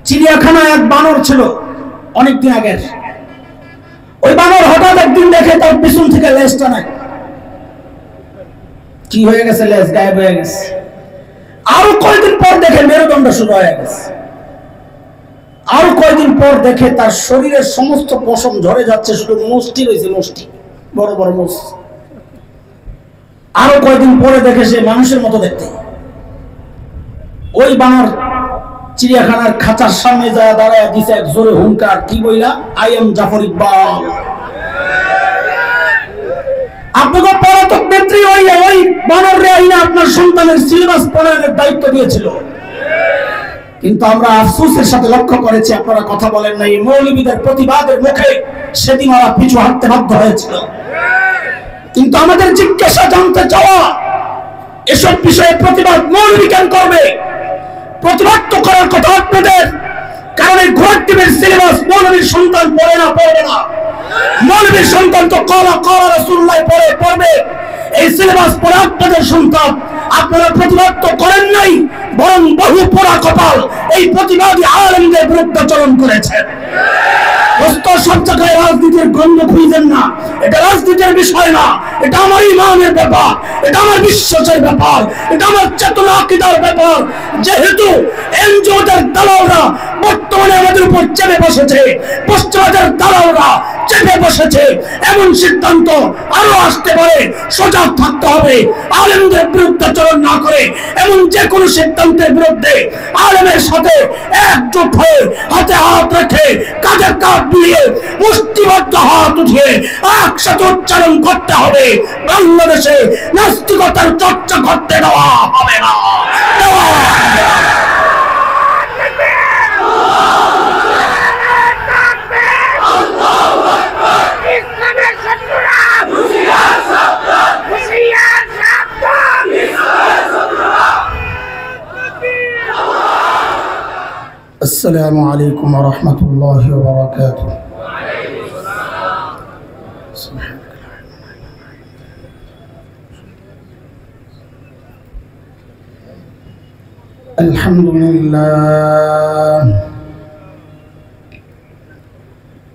চিড়িয়াখানায় এক বানর ছিল অনেকদিন আগের। ওই বানর হঠাৎ একদিন দেখে তার পিছন থেকে লেজটা নাই, কি হয়ে গেছে, লেজ গায়েব হয়ে গেছে। আরো কয়েকদিন পর দেখে মেরুদণ্ড শুরু হয়ে গেছে। আরো কয়েকদিন পর দেখে তার শরীরের সমস্ত পশম ঝরে যাচ্ছে, শুধু মুষ্টি রয়েছে, মুষ্টি, বড় বড় মুষ। আরো কয়েকদিন পরে দেখে সে মানুষের মতো দেখতে। ওই বানর চিড়িয়াখানার খাঁচার সামনে যায় দাঁড়ায় দিছে এক জোরে হুঙ্কার, কি বইলা, আই এম জাফর ইকবাল। আপনাকে পলাতক নেত্রী ওই বানরে আইনা আপনার সন্তানের সিলেবাস পড়ানোর দায়িত্ব দিয়েছিল, কিন্তু আমরা আফসোসের সাথে লক্ষ্য করেছি আপনারা কথা বলেন নাই। মৌলবীদের প্রতিবাদের মুখে সেদিন ওরা পিছু হাঁটতে বাধ্য হয়েছিল। কিন্তু আমাদের জিজ্ঞাসা জানতে চাওয়া, এসব বিষয়ে প্রতিবাদ মৌলবী কেন করবে? প্রতিবাদ তো করার কথা আপনাদের, কারণ এই ঘোড়ার টিমের সিলেবাস মৌলবীর সন্তান পড়ে না, পড়বে না। মৌলবীর সন্তান তো কলা কলা রাসূলুল্লাহ পড়বে। এই সিলেবাস পড়ে আপনাদের সন্তান। আপনারা প্রতিবাদ তো করেন নাই, বরং বহু পোড়া কপাল এই প্রতিবাদী আলেমদের বিরুদ্ধে চলন করেছেন। সব জায়গায় রাজনীতির গন্ধ খুঁজেন না, এটা রাজনীতির বিষয় না, এটা আমার ইমানের ব্যাপার, এটা আমার বিশ্বাসের ব্যাপার, এটা আমার চেতনা আকীদার ব্যাপার। যেহেতু এনজিওদের দালালরা বর্তমানে আমাদের উপর চেপে বসেছে, পশ্চিমাদের দালালরা চেপে বসেছে, এমন সিদ্ধান্ত আরো আসতে পারে। সজাগ থাকতে হবে, আলেমদের বিরুদ্ধে চলন না করে এমন যে কোনো সিদ্ধান্তের বিরুদ্ধে আলেমের সাথে একজোট হয়ে হাতে হাত রেখে কাঁধে কাঁধ মিলিয়ে মুষ্টিবদ্ধ হাত উঠিয়ে একসাথে উচ্চারণ করতে হবে। বাংলাদেশে নাস্তিকতার চর্চা করতে দেওয়া হবে না, দেওয়া হবে না। السلام عليكم ورحمة الله وبركاته. الحمد لله،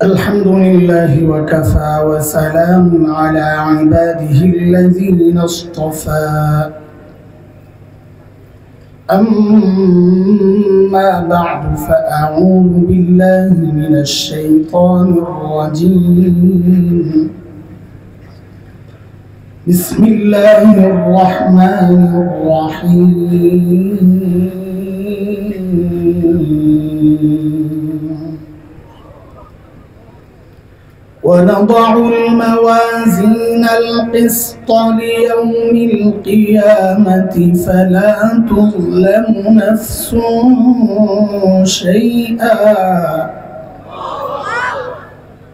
الحمد لله وكفى، وسلام على عباده الذين اصطفى. أما بعد، فأعوذ بالله من الشيطان الرجيم. بسم الله الرحمن الرحيم. ونضع الموازين القسط ليوم القيامة فلا تظلم نفس شيئا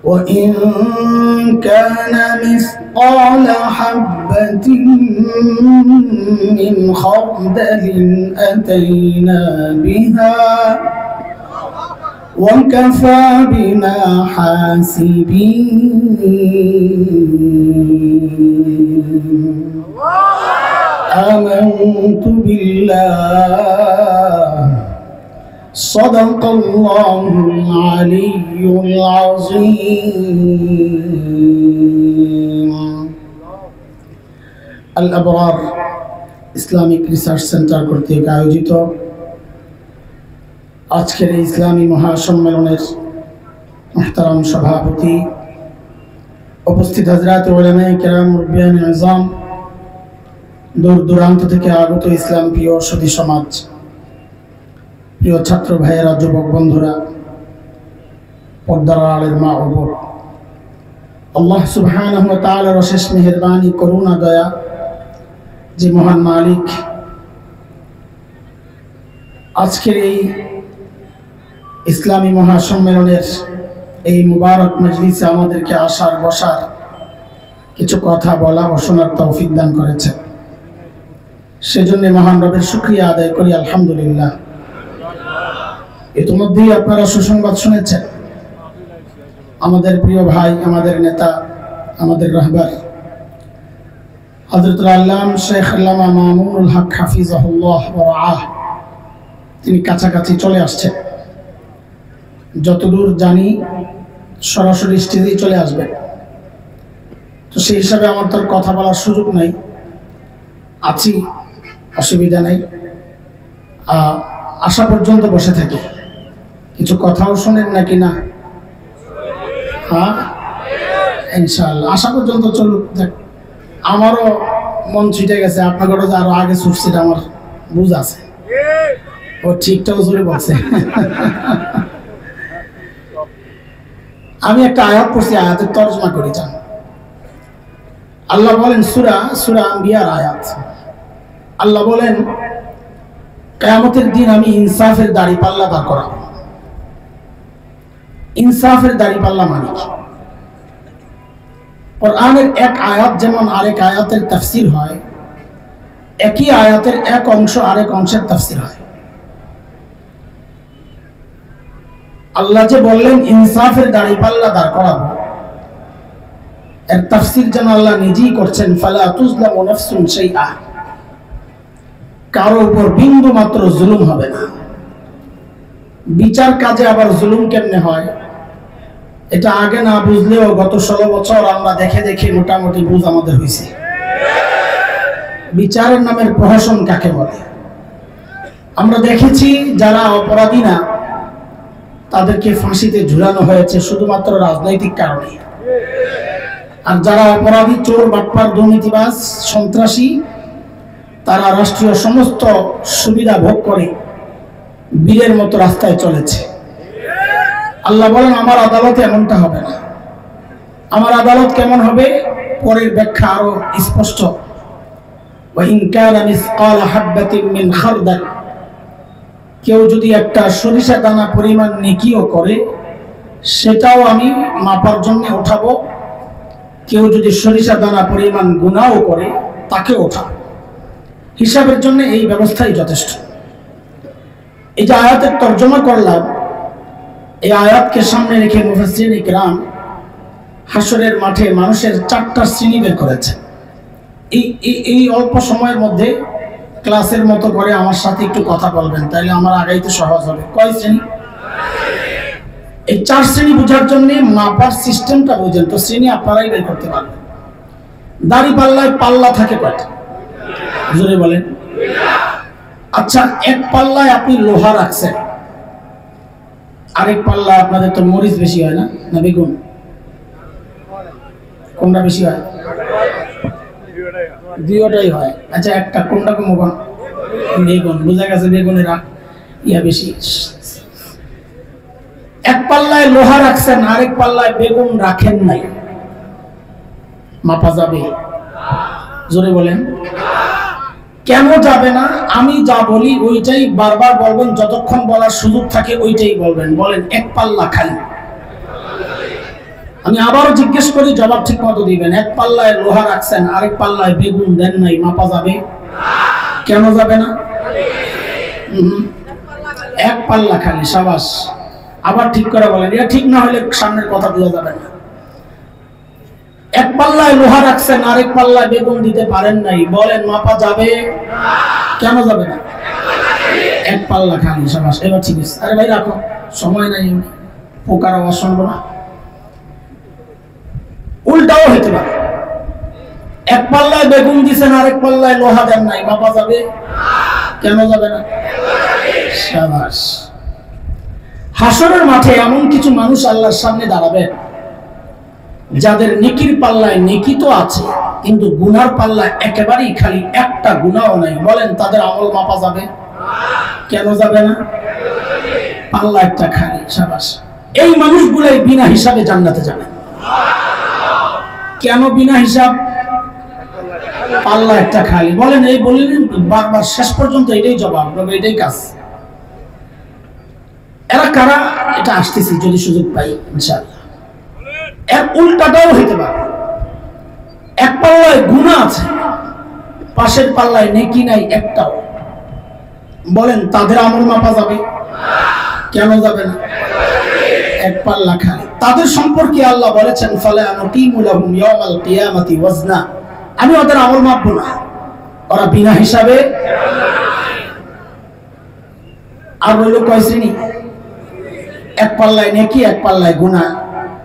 وإن كان مثقال حبة من خردل أتينا بها وكفى بنا حاسبين. آمنت بالله، صدق الله العلي العظيم. الأبرار ইসলামিক রিসার্চ সেন্টার কর্তৃক আয়োজিত আজকের এই ইসলামী মহাসম্মেলনের মুহতারাম সভাপতি, উপস্থিত হযরত উলামায়ে কেরাম, মুরব্বিয়ানে আযম, দূর দূরান্ত থেকে আগত ইসলাম প্রিয় সুধী সমাজ, প্রিয় ছাত্র ভাইয়েরা, যুবক বন্ধুরা, পর্দার আড়ালের মা ও বোন, আল্লাহ সুবহানাহু ওয়া তাআলার অশেষ মেহেরবানি, করুণা, দয়া, যে মহান মালিক আজকের এই ইসলামী মহাসম্মেলনের এই মুবারক মজলিসে আমাদেরকে আসার, বসার, কিছু কথা বলা ও শোনার তৌফিক দান করেছে, সেজন্য মহান রবের শুকরিয়া আদায় করি, আলহামদুলিল্লাহ। ইতিমধ্যেই আপনারা সুসংবাদ শুনেছেন, আমাদের প্রিয় ভাই, আমাদের নেতা, আমাদের রাহবার হযরতুল আল্লামা শেখ আল্লামা মামুনুল হক হাফিজাহুল্লাহ ওয়া রাআহ, তিনি কাছাকাছি চলে আসছেন। যতদূর জানি সরাসরি স্টেজে চলে আসবে, তো সেই হিসাবে আমার তো কথা বলার সুযোগ নাই। আছি, অসুবিধা নেই, আসা পর্যন্ত বসে থাকি। কিছু কথাও শোনেন নাকি না? হ্যাঁ, ইনশাআল্লাহ আসা পর্যন্ত চলুক। আমারও মন ছুটে গেছে, আপনাদেরও যে আরো আগে ছুটছে আমার বুঝ আছে। ও ঠিকঠাক জোরে বলছে। আমি একটা আয়াত পড়ছি, আয়াতের তর্জমা করি। যান, আল্লাহ বলেন, সূরা আম্বিয়ার আয়াত। আল্লাহ বলেন, কিয়ামতের দিন আমি ইনসাফের দাড়িপাল্লা দাঁড় করাবো। ইনসাফের দাড়িপাল্লা মানে কি? কোরআনের এক আয়াত যেমন আরেক আয়াতের তাফসীর হয়, একই আয়াতের এক অংশ আরেক অংশের তাফসীর হয়। আল্লাহ যে বললেন ইনসাফের দাড়িপাল্লা দাঁড় করাবো, এর তাফসীর যেন আল্লাহ নিজেই করছেন, ফালা তুজলামু নাফসুন শাইআ, কারো উপর বিন্দু মাত্র জুলুম হবে না। বিচার কাজে আবার জুলুম কেমনে হয় এটা আগে না বুঝলেও গত 16 বছর আমরা দেখে দেখে মোটামুটি বুঝ আমাদের হয়েছে। বিচারের নামের প্রহসন কাকে বলে আমরা দেখেছি। যারা অপরাধী না তাদেরকে ফাঁসিতে ঝুলানো হয়েছে শুধুমাত্র রাজনৈতিক কারণে, আর যারা অপরাধী, চোর, বাটপার, দুর্নীতিবাজ, সন্ত্রাসী, তারা রাষ্ট্রীয় সমস্ত সুবিধা ভোগ করে বীরের মতো রাস্তায় চলেছে। আল্লাহ বলেন, আমার আদালতে এমনটা হবে না। আমার আদালত কেমন হবে পরের ব্যাখ্যা আরো স্পষ্ট। ওয়াইন কানা মিসকাল হাববাতিন মিন খারদাল, কেউ যদি একটা সরিষা দানা পরিমাণ নেকিও করে সেটাও আমি মাপার জন্য উঠাবো। কেউ যদি সরিষা দানা পরিমাণ গুনাহও করে তাকে ওঠাবো। হিসাবের জন্য এই ব্যবস্থাই যথেষ্ট। এই যে আয়াতের তর্জমা করলাম, এই আয়াতকে সামনে রেখে মুফাসসিরিন ইকরাম হাসরের মাঠে মানুষের 4টা শ্রেণী বের করেছেন। এই অল্প সময়ের মধ্যে ক্লাসের মতো করে আমার সাথে একটু কথা বলবেন, তাহলে আমার আগাইতে সহজ হবে। কয় শ্রেণী? এই 4 শ্রেণী বোঝার জন্য মাপার সিস্টেমটা বুঝেন, তো শ্রেণী আপনারাই বের করতে পারবেন। দাড়ি পাল্লায় পাল্লা থাকে কয়টা? জোরে বলেন। আচ্ছা, এক পাল্লায় আপনি লোহা রাখছেন, আরেক পাল্লা আপনাদের তো মরিচ বেশি হয় না বেগুন? কোনটা বেশি হয়? দুইটাই হয়। আচ্ছা, একটা কোনটা কমন? বেগুন। বোঝা গেছে বেগুনের ইয়া বেশি। এক পাল্লায় লোহা রাখছেন, আরেক পাল্লায় বেগুন রাখেন নাই, মাপা যাবে? জোরে বলেন। কেন যাবে না? আমি যা বলি ওইটাই বারবার বলবেন, যতক্ষণ বলার সুযোগ থাকে ওইটাই বলবেন। বলেন, এক পাল্লা খালি। আমি আবারও জিজ্ঞেস করি, জবাব ঠিক মতো দিবেন। এক পাল্লায় লোহা রাখছেন, আরেক পাল্লায় বেগুন দেন নাই, মাপা যাবে? কেন যাবে না? এক পাল্লা খালি। সাবাস। আবার ঠিক করে বলেন, এটা ঠিক না হলে সামনের কথা বোঝা যাবে না। এক পাল্লায় লোহা রাখছেন, আরেক পাল্লায় বেগুন দিতে পারেন নাই, বলেন মাপা যাবে? কেন যাবে না? এক পাল্লা খালি। সাবাস, এবার ঠিক আছে। আরে ভাই রাখো, সময় নাই, পোকার আওয়াজ শুনবো না। উল্টাও হতে পারে, এক পাল্লায় বেগুন দিছেন, আরেক পাল্লায় লোহা দেন নাই, মাপা যাবে? কেন যাবে না? সাবাস। হাসরের মাঠে এমন কিছু মানুষ আল্লাহর সামনে দাঁড়াবেন যাদের নেকির পাল্লায় নেকি তো আছে, কিন্তু গুনার পাল্লায় একেবারেই খালি, একটা গুনাহও নাই। বলেন, তাদের আমল মাপা যাবে? কেন যাবে না? পাল্লা একটা খালি। সাবাস। এই মানুষগুলাই বিনা হিসাবে জান্নাতে যাবে। কেন বিনা হিসাব? পাল্লা একটা খালি। বলেন, এই বললেন বারবার, শেষ পর্যন্ত এটাই জবাব, এটাই কাজ। এরা কারা? এটা আসতেছি যদি সুযোগ পাই ইনশাআল্লাহ। এর উল্টাটাও হইতে পারে। এক পাল্লায় গুনাহ আছে, পাশের পাল্লায় নেকি নাই একটাও। বলেন, তাদের আমল মাপা যাবে? কেন যাবে না? এক পাল্লা খালি। তাদের সম্পর্কে আল্লাহ বলেছেন, ফালা নুকিমু লাহুম ইয়াওমাল কিয়ামাতি ওয়াজনা, আমি ওদের আমল মাপবো না, ওরা বিনা হিসাবে। আর রইল কয় শ্রেণী? এক পাল্লায় নেকি, এক পাল্লায় গুনাহ।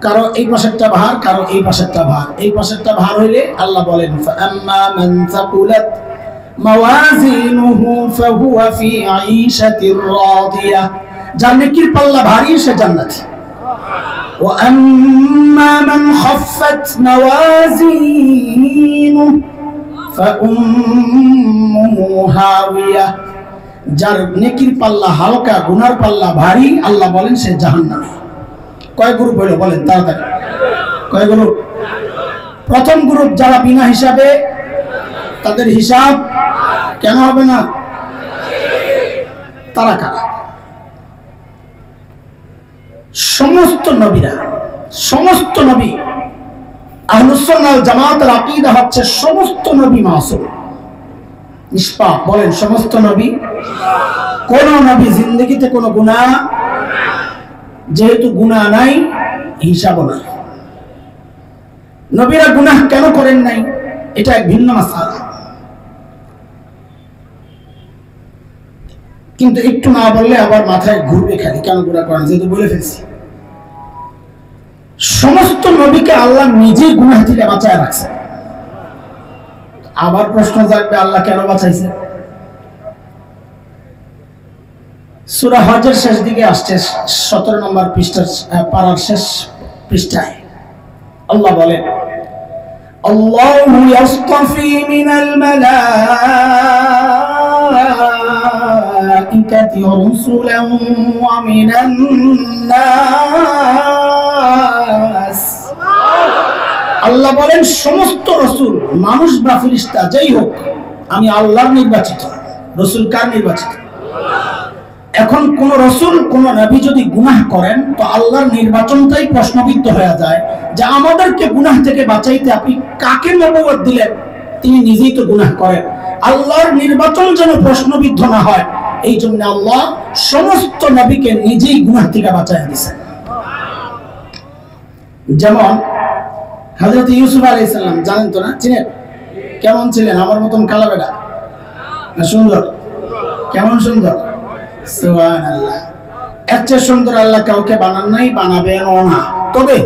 কারো এই পাশেরটা ভার, কারো এই পাশেরটা ভার। এই পাশেরটা ভার হইলে আল্লাহ বলেন ফাআম্মা মান সাকুলাত মাওয়াজিনুহু ফাহুয়া ফি আইশাতির রাদিয়া, যার নেকির পাল্লা ভারী সে জান্নাতি। ওয়া আম্মা মান খাফফাত মাওয়াজিনুহু ফাউম্মুহু হাওিয়া, যার নেকির পাল্লা হালকা গুনার পাল্লা ভারী আল্লাহ বলেন সে জাহান্নামী। কয় গ্রুপ হলো বলেন তাড়াতাড়ি, কয় গ্রুপ? প্রথম গ্রুপ যারা বিনা হিসাবে, তাদের হিসাব কেন হবে না? তারা কারা? সমস্ত নবীরা, সমস্ত নবী, আহলুস সুন্নাহ ওয়াল জামাতের আকীদা হচ্ছে সমস্ত নবী মাসুম, নিষ্পাপ। বলেন সমস্ত নবী। কোন নবী জিন্দেগিতে কোনো গুনাহ, যেহেতু গুনাহ নাই হিসাবও নাই। নবীরা গুনাহ কেন করেন নাই এটা এক ভিন্ন মাসআলা, কিন্তু একটু না বললে আবার মাথায় ঘুরবে খালি কেন গুনাহ করেন, যেহেতু বলে ফেলছি। সমস্ত নবীকে আল্লাহ নিজেই গুনাহ থেকে বাঁচায় রাখছে। আবার প্রশ্ন জাগবে আল্লাহ কেন বাঁচাইছে? সূরা হজের শেষ দিকে আসছে 17 নম্বর পৃষ্ঠার পারার শেষ পৃষ্ঠায় আল্লাহ বলেন আল্লাহু ইয়াসতাফি মিনাল মালাইকাতি রাসূলান ওয়া মিনান নাস। আল্লাহ বলেন সমস্ত রাসূল, মানুষ বা ফেরেশতা যেই হোক, আমি আল্লাহর নির্বাচিত। রাসূল কার নির্বাচিত? এখন কোন রাসূল কোন নবী যদি গুনাহ করেন তো আল্লাহর নির্বাচনটাই প্রশ্নবিদ্ধ হয়ে যায় যে আমাদেরকে গুনাহ থেকে বাঁচাইতে আপনি কাকে নবুয়ত দিলেন? তিনি নিজেই তো গুনাহ করেন। আল্লাহর নির্বাচন যেন প্রশ্নবিদ্ধ না হয় এই জন্য আল্লাহ সমস্ত নবীকে নিজেই গুনাহ থেকে বাঁচায় দিয়েছেন। যেমন হযরত ইউসুফ আলাইহিস সালাম, জানেন তো না? চিনেন? কেমন ছিলেন? আমার মতন কালা বেটা না সুন্দর? কেমন সুন্দর? সুবহানাল্লাহ। এর চেয়ে সুন্দর আল্লাহ কাউকে বানান নাই, বানাবেনও না। তবে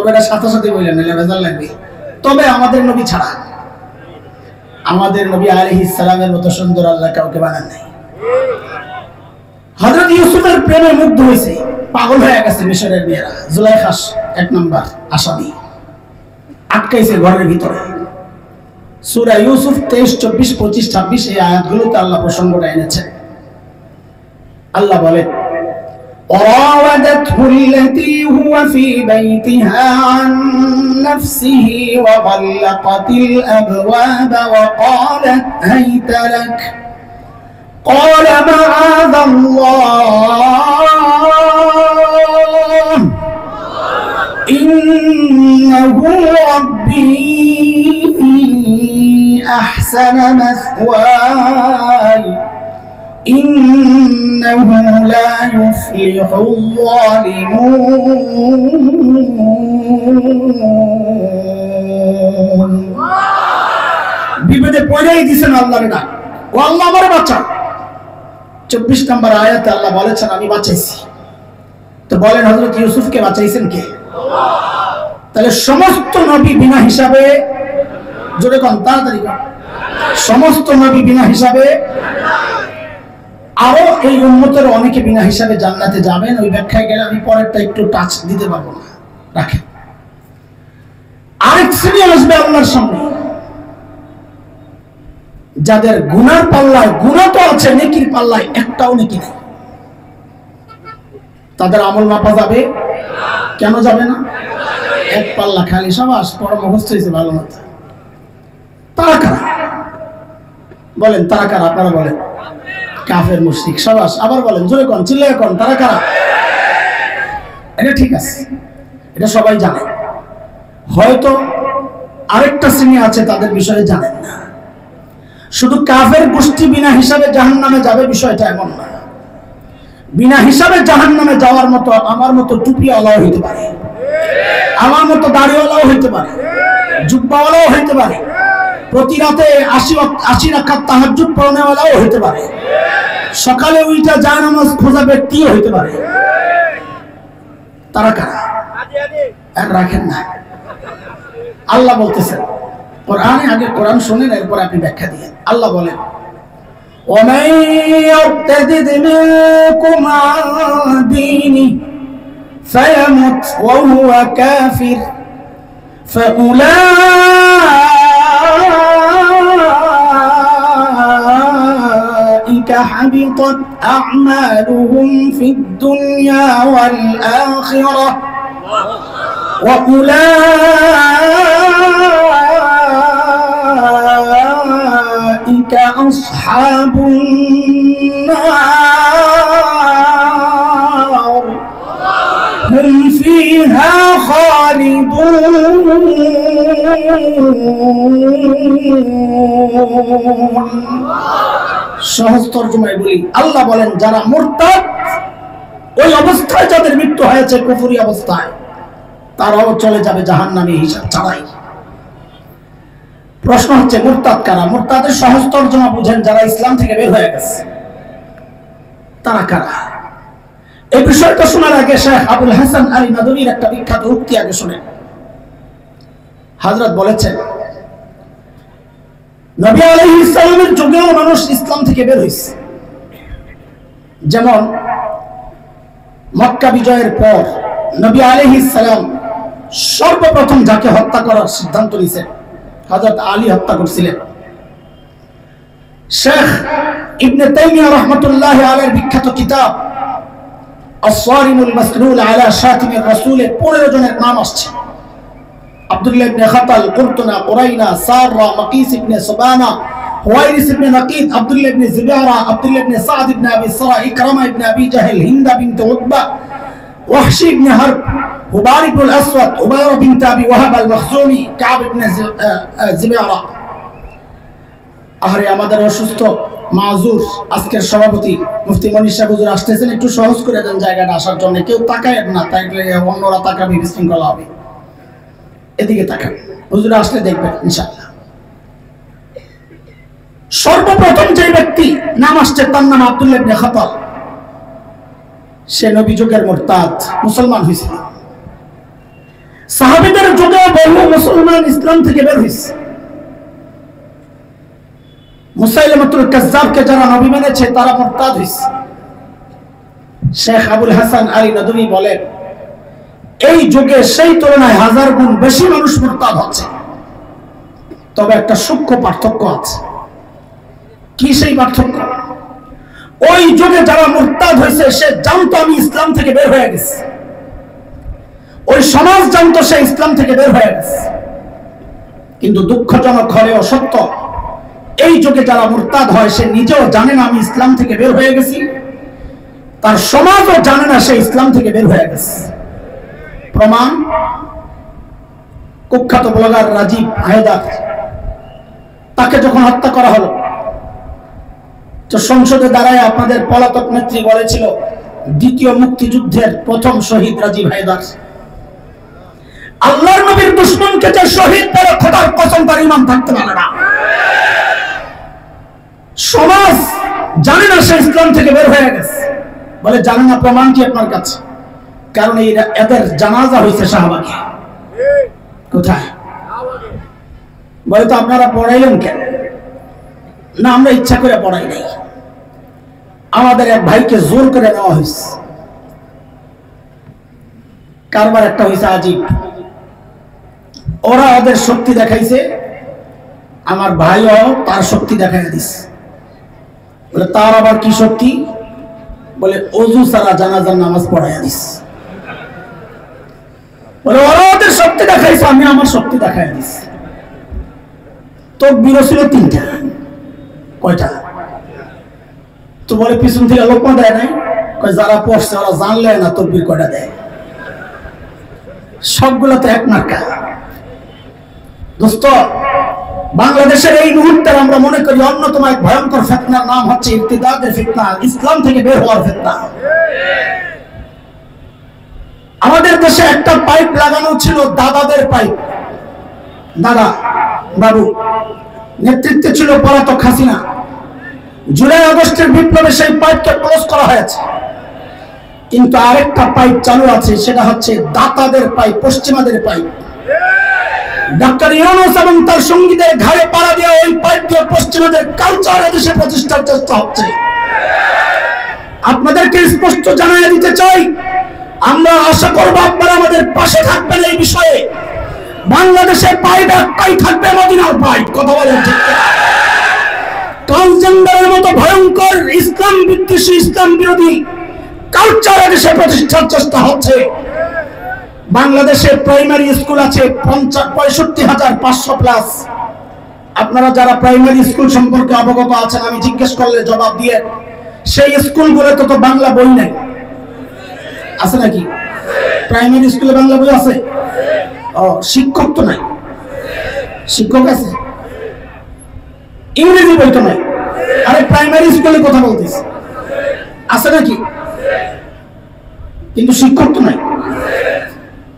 এটা সাথে সাথে বললেন না, ভেজাল লাগবে। তবে আমাদের নবী ছাড়া, আমাদের নবী আলাইহিস সালামের মতো সুন্দর আল্লাহ কাউকে বানান নাই। হযরত ইউসুফের প্রেমে মুগ্ধ হয়েছে, পাগল হয়ে গেছে মিশরের মেয়েরা। জুলাইখা 1 নম্বর আসামি, আটকাইছে ঘরের ভিতরে। সূরা ইউসুফ 23, 24, 25, 26 এই আয়াতগুলোতে আল্লাহ প্রসঙ্গটা এনেছেন। আল্লাহ বলেন وراودته التي هو في بيتها عن نفسه وغلقت الأبواب وقالت هيت لك قال معاذ الله إنه ربي أحسن مثواي إنه لا يفلح الظالمون। বিপদে পড়েই দিয়েছেন আল্লাহর ডাক, ও আল্লাহ আমার বাঁচা। 24 নম্বর আয়াতে আল্লাহ বলেছেন আমি বাঁচাইছি। তো বলেন হযরত ইউসুফকে বাঁচাইছেন কে? তাহলে সমস্ত নবী বিনা হিসাবে, জোরে কোন তাড়াতাড়ি কোন, সমস্ত নবী বিনা হিসাবে, আরো এই উম্মতের অনেকে বিনা হিসাবে জান্নাতে যাবেন। ওই ব্যাখ্যায় গেলে আমি পরেরটা একটু টাচ দিতে পারবো না, রাখেন। আরেক শ্রেণী আসবে আল্লাহর সামনে যাদের গুনার পাল্লায়, গুনাহ তো আছে, নেকির পাল্লায় একটাও নেকি নেই। তাদের আমল মাপা যাবে? কেন যাবে না? এক পাল্লা খালি। সাবাস, পড়া মুখস্থ হয়েছে ভালো মতো। তারা কারা বলেন? তারা কারা? আপনারা বলেন। কাফের মুশরিক। সাবাস, আবার বলেন, জোরে কোন, চিল্লায়ে কোন, তারা কারা? এটা ঠিক আছে, এটা সবাই জানে। হয়তো আরেকটা শ্রেণী আছে তাদের বিষয়ে জানেন না। শুধু কাফের গোষ্ঠী বিনা হিসাবে জাহান্নামে যাবে বিষয়টা এমন না। বিনা হিসাবে জাহান্নামে যাওয়ার মতো আমার মতো টুপিওয়ালাও হইতে পারে, আমার মতো দাড়িওয়ালাও হইতে পারে, জুব্বাওয়ালাও হইতে পারে, প্রতি রাতে 80 রাকাত তাহাজ্জুদ পড়নেওয়ালাও হইতে পারে, সকালে উইটা জানামাজ খোঁজা ব্যক্তিও হইতে পারে। তারা কারা? আর রাখেন না, আল্লাহ বলতেছেন কোরআনে, আগে কোরআন শুনেন এরপর আপনি ব্যাখ্যা দিয়েন। আল্লাহ বলেন ومن يرتد منكم عن دينه فيمت وهو كافر فأولئك حبطت أعمالهم في الدنيا والآخرة وأولئك أصحاب النار هم فيها خالدون। সহজ তরজমায় বলি, আল্লাহ বলেন যারা মুরতাদ, ওই অবস্থায় যাদের মৃত্যু হয়েছে কুফরি অবস্থায়, তারাও চলে যাবে জাহান্নামে হিসাব ছাড়াই। প্রশ্ন হচ্ছে মুরতাদ কারা? মুরতাদের সহজ তরজমা বুঝেন যারা ইসলাম থেকে বের হয়ে গেছে, তারা কারা? এই বিষয়টা শোনার আগে শেখ আবুল হাসান আলী নাদভীর একটা বিখ্যাত উক্তি আগে শুনেন। হযরত বলেছেন নবী আলাইহিস সালামের যুগেও মানুষ ইসলাম থেকে বের হয়েছে। যেমন মক্কা বিজয়ের পর নবী আলাইহিস সালাম সর্বপ্রথম যাকে হত্যা করার সিদ্ধান্ত নিয়েছেন, হযরত আলী হত্যা করেছিলেন। শেখ ইবনে তাইমিয়া রাহমাতুল্লাহি আলাইহির বিখ্যাত কিতাব আস-সারিমুল মাসলুল আলা শাতিমির রাসূল 15 জনের নাম আসছে। আব্দুল্লাহ ইবনে খাতাল, কুরতুনা, কুরাইনা, সাররা, মাকিস ইবনে সুবানা, হুয়াইরিস ইবনে নাকিদ, আব্দুল্লাহ ইবনে জিবারা, আব্দুল্লাহ ইবনে সাদ ইবনে আবি সারা, ইকরামা ইবনে আবি জাহল, হিন্দা বিনত উতবা, ওয়াহশি ইবনে হারব, হুবার ইবনুল আসওয়াদ, উবাইরা বিনত আবি ওয়াহাব আল-মাখজুমি, কাব ইবনে জিবারা। আরে আমাদের অসুস্থ মাযুর আজকের সভাপতি মুফতি মনির সাহেব হুজুর আসতেছেন, একটু সহজ করে দেন জায়গাটা আসার জন্য। কেউ তাকায় না, তাইলে অন্যরা তাকাবে, বিশৃঙ্খলা হবে। এদিকে তাকান, হুজুর আসলে দেখবেন ইনশাআল্লাহ। সর্বপ্রথম যে ব্যক্তি নাম আসছে তার নাম আব্দুল্লাহ ইবনে খাতাল। সে নবী যুগের মুরতাদ, মুসলমান হয়েছিল। সাহাবীদের যুগে বহু মুসলমান ইসলাম থেকে বের হয়েছে। মুসাইলামাতুল কাজ্জাবকে যারা নবী মেনেছে তারা মুরতাদ হয়েছে। শেখ আবুল হাসান আলী নাদভী বলেন এই যুগে সেই তুলনায় 1000 গুণ বেশি মানুষ মুরতাদ হচ্ছে। তবে একটা সূক্ষ্ম পার্থক্য আছে। কি সেই পার্থক্য? ওই যুগে যারা মুরতাদ হয়েছে সে জানতো আমি ইসলাম থেকে বের হয়ে গেছি, ওই সমাজ জানতো সে ইসলাম থেকে বের হয়ে গেছে। কিন্তু দুঃখজনক হলেও সত্য, এই যুগে যারা মুরতাদ হয় সে নিজেও জানে না আমি ইসলাম থেকে বের হয়ে গেছি, তার সমাজও জানে না সে ইসলাম থেকে বের হয়ে গেছে। প্রমাণ কুখ্যাত ব্লগার রাজীব হায়দার, তাকে যখন হত্যা করা হলো তো সংসদে দাঁড়ায় আপনাদের পলাতক নেত্রী বলেছিল দ্বিতীয় মুক্তিযুদ্ধের প্রথম শহীদ রাজীব হায়দার। আল্লাহর নবীর দুশমনকে যে শহীদ বলে খোদার কসম তার ঈমান থাকতে পারে না। সমাজ জানে না সে ইসলাম থেকে বের হয়ে গেছে, বলে জানে না। প্রমাণ কি আপনার কাছে? কারণ এদের জানাজা হয়েছে শাহবাগে। কোথায়? বলে তো আপনারা পড়াইলেন কেন? না, আমরা ইচ্ছা করে পড়াই নাই, আমাদের এক ভাইকে জোর করে নেওয়া হয়েছে। কারবার একটা হয়েছে আজীব, ওরা ওদের শক্তি দেখাইছে, আমার ভাইও তার শক্তি দেখাই দিচ্ছে। বলে তার আবার কি শক্তি? বলে ওযু ছাড়া জানাজার নামাজ পড়াইয়া দিচ্ছে। বলে ওরা ওদের শক্তি দেখাইছে, আমি আমার শক্তি দেখাই দিচ্ছি। তাকবীর ছিল 3টা। কয়টা? তো বলে পিছন থেকে লোকমা দেয় নাই। যারা পড়ছে ওরা জানলে না তাকবীর কয়টা দেয়, সবগুলো তো এক মার্কা। দোস্ত, বাংলাদেশের এই মুহূর্তে আমরা মনে করি অন্যতম এক ভয়ঙ্কর ফিতনার নাম হচ্ছে ইরতিদাদের ফিতনা, ইসলাম থেকে বের হওয়ার ফিতনা। আমাদের দেশে একটা পাইপ লাগানো ছিল, দাদাদের পাইপ। দাদা বাবু নেতৃত্বে ছিল পলাতক হাসিনা। জুলাই আগস্টের বিপ্লবে সেই পাইপকে ক্লোজ করা হয়েছে। কিন্তু আরেকটা পাইপ চালু আছে, সেটা হচ্ছে দাতাদের পাইপ, পশ্চিমাদের পাইপ। ডক্টর ইউনূস এবং তার সঙ্গীদের ঘাড়ে পাড়া দিয়ে ওই পাইপ দিয়ে পশ্চিমাদের কালচার এদেশে প্রতিষ্ঠার চেষ্টা হচ্ছে। আপনাদেরকে স্পষ্ট জানিয়ে দিতে চাই, আমরা আশা করব আপনারা আমাদের পাশে থাকবেন এই বিষয়ে। বাংলাদেশে পাইপ একটাই থাকবে, মদিনার পাইপ। কথা বলেন ঠিক কিনা? ট্রান্সজেন্ডারের মতো ভয়ঙ্কর ইসলাম বিদ্বেষী, ইসলাম বিরোধী কালচার এদেশে প্রতিষ্ঠার চেষ্টা হচ্ছে। বাংলাদেশে প্রাইমারি স্কুল আছে 65,500 প্লাস। আপনারা যারা প্রাইমারি স্কুল সম্পর্কে অবগত আছেন, আমি জিজ্ঞেস করলে জবাব দিয়ে, সেই স্কুলগুলোতে তো বাংলা বই নেই, আছে নাকি? প্রাইমারি স্কুলে বাংলা বই আছে? ও, শিক্ষক তো নাই। শিক্ষক আছে, ইংরেজি বই তো নাই। আরে প্রাইমারি স্কুলে কথা বলতেছি, আছে নাকি? কিন্তু শিক্ষক তো নাই।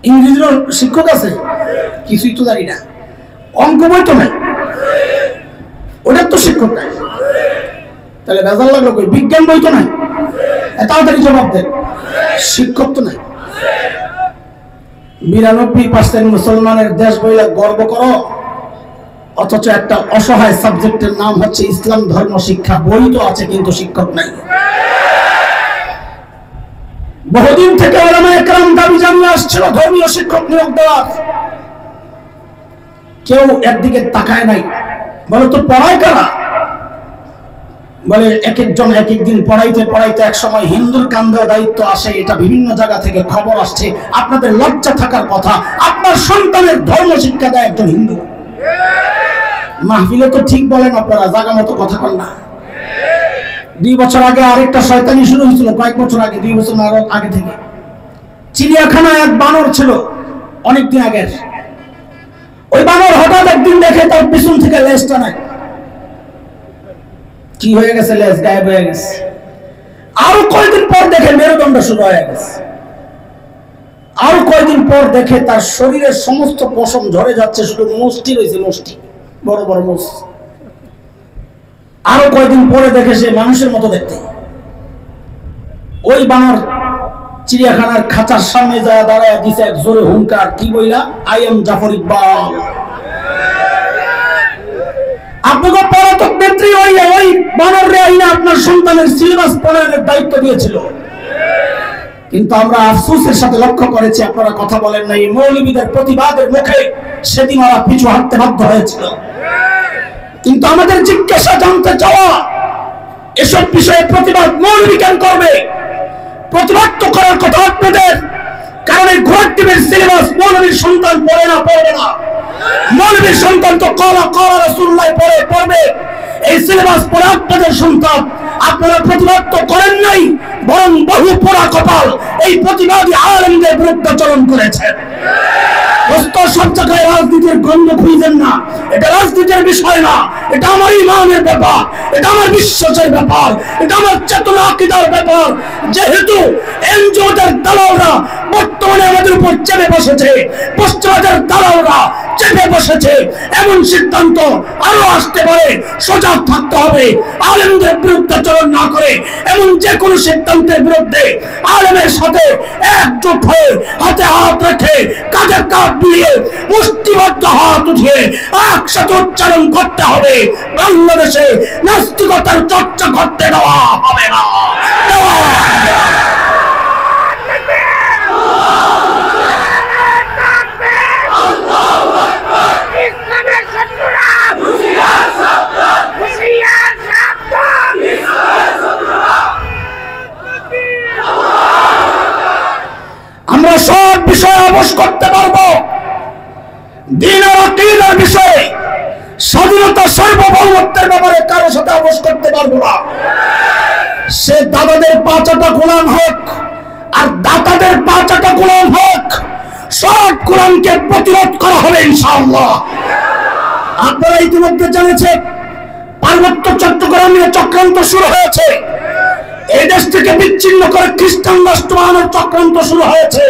ইংরেজির শিক্ষক আছে, কিছুই তো জানি না। অঙ্ক বই তো নাই, ওটার তো শিক্ষক নাই। তাহলে বেজার লাগলো কই? বিজ্ঞান বই তো নাই। তাড়াতাড়ি জবাব দেন, শিক্ষক তো নাই। 92% মুসলমানের দেশ বইলে গর্ব করো, অথচ একটা অসহায় সাবজেক্টের নাম হচ্ছে ইসলাম ধর্ম শিক্ষা। বই তো আছে কিন্তু শিক্ষক নাই। বহুদিন থেকে উলামায়ে কেরাম দাবি জানিয়ে আসছিল ধর্মীয় শিক্ষক নিয়োগ দেওয়ার। কেউ একদিকে তাকায় নাই। বলে তো পড়ায় কারা? বলে এক একজন এক একদিন পড়াইতে পড়াইতে এক সময় হিন্দুর কান্ধে দায়িত্ব আসে। এটা বিভিন্ন জায়গা থেকে খবর আসছে। আপনাদের লজ্জা থাকার কথা, আপনার সন্তানের ধর্ম শিক্ষা দেয় একজন হিন্দু। মাহফিলে তো ঠিক বলেন আপনারা, জায়গা মতো কথা বল না। 2 বছর আগে আরেকটা শয়তানি শুরু হয়েছিল, কয়েক বছর আগে, 2 বছর আগে থেকে। চিড়িয়াখানায় এক বানর ছিল অনেকদিন আগের। ওই বানর হঠাৎ একদিন দেখে তার পিছন থেকে লেজটা নাই। কি হয়ে গেছে? লেজ গায়েব হয়ে গেছে। আরো কয়েকদিন পর দেখে মেরুদণ্ড শুরু হয়ে গেছে। আরো কয়েকদিন পর দেখে তার শরীরের সমস্ত পশম ঝরে যাচ্ছে, শুধু মুষ্টি রয়েছে, মুষ্টি, বড় বড় মুষ। আরো কয়েকদিন পরে দেখে সে মানুষের মতো দেখতে। ওই বানর চিড়িয়াখানার খাঁচার সামনে যায় দাঁড়ায় দিছে এক জোরে হুঙ্কার। কি বইলা? I am Jafar Iqbal. আপনাকে পলাতক নেত্রী ওই বানর রে আইনা আপনার সন্তানের সিলেবাস পড়ানোর দায়িত্ব দিয়েছিল। কিন্তু আমরা আফসোসের সাথে লক্ষ্য করেছি, আপনারা কথা বলেন নাই। মৌলবীদের প্রতিবাদের মুখে সেদিন ওরা পিছু হাঁটতে বাধ্য হয়েছিল। কিন্তু আমাদের জিজ্ঞাসা, জানতে চাওয়া, এসব বিষয়ে প্রতিবাদ মৌলবী কেন করবে? প্রতিবাদ তো করার কথা আপনাদের, কারণ এই ঘোড়ার টিমের সিলেবাস মৌলবীর সন্তান পড়ে না, পড়বে না। মৌলবীর সন্তান তো কলা কলা রাসূলুল্লাহ পড়বে। এই সিলেবাস পড়ে আপনাদের সন্তান। আপনারা প্রতিবাদ তো করেন নাই, বরং বহু পোড়া কপাল এই প্রতিবাদী আলেমদের বিরুদ্ধে চলন করেছেন। সব জায়গায় রাজনীতির গন্ধ খুঁজেন না। এটা রাজনীতির বিষয় না, এটা আমার ইমানের ব্যাপার, এটা আমার বিশ্বাসের ব্যাপার, এটা আমার চেতনা আকীদার ব্যাপার। যেহেতু এনজিওদের দালালরা বর্তমানে আমাদের উপর চেপে বসেছে, পশ্চিমাদের দালালরা চেপে বসেছে, এমন সিদ্ধান্ত আরো আসতে পারে। সজাগ থাকতে হবে। আলেমদের বিরুদ্ধে চলন না করে এমন যে কোনো সিদ্ধান্তের বিরুদ্ধে আলেমের সাথে একজোট হয়ে হাতে হাত রেখে কাঁধে কাঁধ মিলিয়ে মুষ্টিবদ্ধ হাত উঠিয়ে একসাথে উচ্চারণ করতে হবে। বাংলাদেশে নাস্তিকতার চর্চা করতে দেওয়া হবে না। আমরা সব বিষয়ে আপোষ করতে পারবো, দ্বীন ও আকীদার বিষয়ে, স্বাধীনতা সার্বভৌমত্বের ব্যাপারে কারো সাথে আপোষ করতে পারবো না। সে দাদাদের পাঁচাটা গোলাম হোক আর দাতাদের পাঁচাটা গোলাম হোক, সব গোলামকে প্রতিরোধ করা হবে ইনশাআল্লাহ। আপনারা ইতিমধ্যে জেনেছেন পার্বত্য চট্টগ্রাম নিয়ে চক্রান্ত শুরু হয়েছে। এই দেশ থেকে বিচ্ছিন্ন করে খ্রিস্টান রাষ্ট্র বানানোর চক্রান্ত শুরু হয়েছে।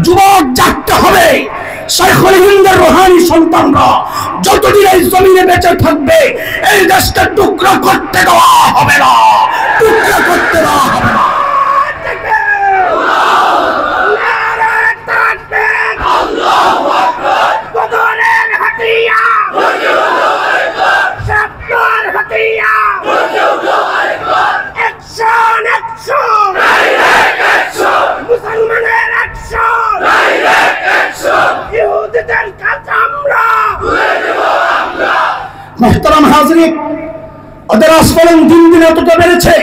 যুবক জাগতে হবে। শাইখুল হিন্দের রুহানি সন্তানরা যতদিন এই জমিনে বেঁচে থাকবে এই দেশকে টুকরা করতে দেওয়া হবে না, টুকরা করতে দেওয়া হবে না। হয়নি, ওদের আস্ফলন দিন দিন এতটা বেড়েছে।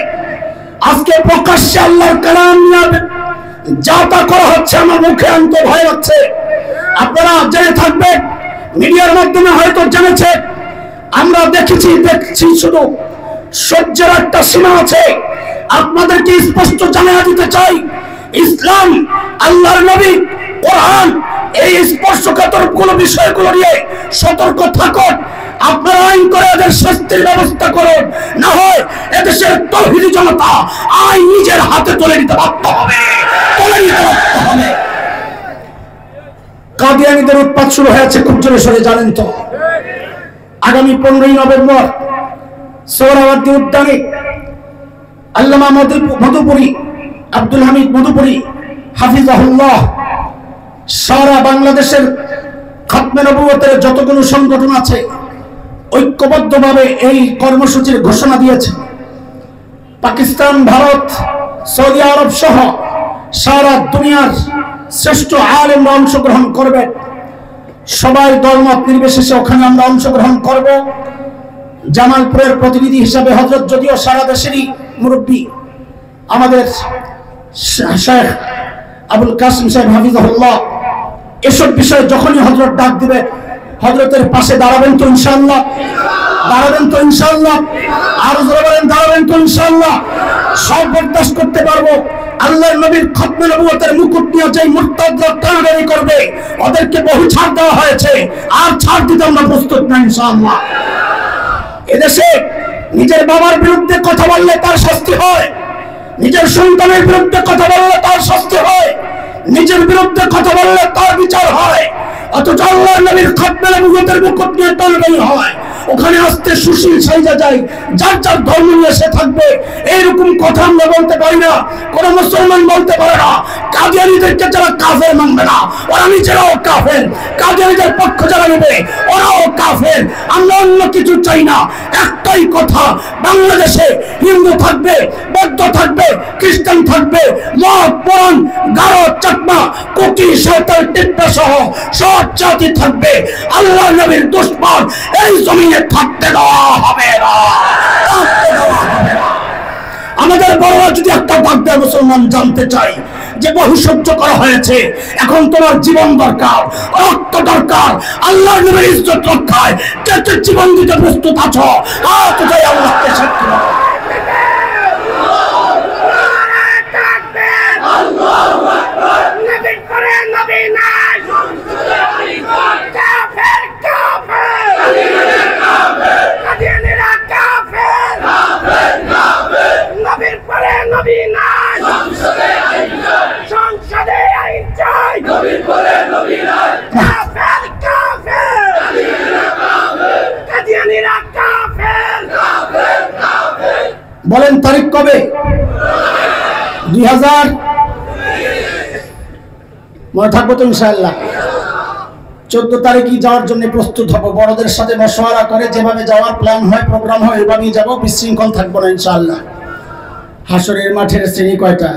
আজকে প্রকাশ্যে আল্লাহর কালাম নিয়ে যা তা করা হচ্ছে, আমার মুখে আনতে ভয় লাগছে। আপনারা জেনে থাকবেন, মিডিয়ার মাধ্যমে হয়তো জেনেছে, আমরা দেখছি শুধু সহ্যের একটা সীমা আছে। আপনাদেরকে স্পষ্ট জানিয়ে দিতে চাই, ইসলাম, আল্লাহর নবী, কোরআন এই স্পর্শকাতর কোন বিষয়গুলো নিয়ে সতর্ক থাকুন। আপনারা আইন করে এদের শাস্তির ব্যবস্থা করুন, না হয় এদেশের তৌহিদি জনতা আইন নিজের হাতে তুলে নিতে বাধ্য হবে। কাদিয়ানীদের উৎপাত শুরু হয়েছে খুব জোরে সোরে, জানেন তো। আগামী 15ই নভেম্বর সোহরাওয়ার্দী উদ্যানে আল্লামা মধুপুরী, আব্দুল হামিদ মধুপুরী হাফিজাহুল্লাহ সারা বাংলাদেশের খাতমে নবুয়তের যতগুলো সংগঠন আছে ঐক্যবদ্ধভাবে এই কর্মসূচির ঘোষণা দিয়েছে। পাকিস্তান, ভারত, সৌদি আরব সহ সারা দুনিয়ার শ্রেষ্ঠ আলেমরা অংশগ্রহণ করবেন। সবাই দলমত নির্বিশেষে ওখানে আমরা অংশগ্রহণ করব। জামালপুরের প্রতিনিধি হিসাবে হযরত, যদিও সারা দেশেরই মুরব্বী, আমাদের শেখ আবুল কাসিম সাহেব হাফিজাহুল্লাহ এসব বিষয়ে যখনই হযরত ডাক দিবে, হযরতের পাশে দাঁড়াবেন তো ইনশাআল্লাহ? দাঁড়াবেন তো ইনশাআল্লাহ? আর জোরে বলেন, দাঁড়াবেন তো ইনশাআল্লাহ? সব বরদাস্ত করতে পারবো। আল্লাহর নবীর খাতমে নবুয়তের মুকুট নিয়ে যেই মুরতাদরা টানাটানি করবে, ওদেরকে বহু ছাড় দেওয়া হয়েছে, আর ছাড় দিতে আমরা প্রস্তুত না ইনশাআল্লাহ। এদেশে নিজের বাবার বিরুদ্ধে কথা বললে তার শাস্তি হয়, নিজের সন্তানের বিরুদ্ধে কথা বললে তার শাস্তি হয়, নিজের বিরুদ্ধে কথা বললে তার বিচার হয়। অথচ আল্লাহর নবীর খাতমে নবুয়তের মুকুট নিয়ে টানাটানি হয়, ওখানে আসতে সুশীল সাইজা যায়, যার যার ধর্ম নিয়ে সে থাকবে। এইরকম কথা আমরা বলতে পারি না, কোন মুসলমান বলতে পারে না। কাদিয়ানীদেরকে যারা কাফের মানবে না, ওরা নিজেরাও কাফের। কাদিয়ানীদের পক্ষ যারা নেবে, ওরাও কাফের। আমরা অন্য কিছু চাই না, একটাই কথা, বাংলাদেশে হিন্দু থাকবে, বৌদ্ধ থাকবে, খ্রিস্টান থাকবে, মগ, পরাণ, গারো, চাকমা, কুকি, সাঁওতাল, টিপ্পা সহ সব জাতি থাকবে। আল্লাহর নবীর দুশমন এই জমিনে থাকতে দেওয়া হবে না। আমাদের বড়রা যদি একটা বাগদা মুসলমান জানতে চাই যে বহু সহ্য করা হয়েছে, এখন তোমার জীবন দরকার, রক্ত দরকার, আল্লাহর নবীর ইজ্জত রক্ষায় কে কে জীবন দিতে প্রস্তুত আছো? হাত উঠাই আল্লাহকে সাক্ষী দাও। বলেন তারিখ কবে? 2000 মনে থাকবো তো ইনশাআল্লাহ। 14 তারিখই যাওয়ার জন্য প্রস্তুত হব। বড়দের সাথে মশওয়ারা করে যেভাবে যাওয়ার প্ল্যান হয়, প্রোগ্রাম হয়, এভাবেই যাবো। বিশৃঙ্খল থাকবো না ইনশাআল্লাহ। হাসরের মাঠের শ্রেণী কয়টা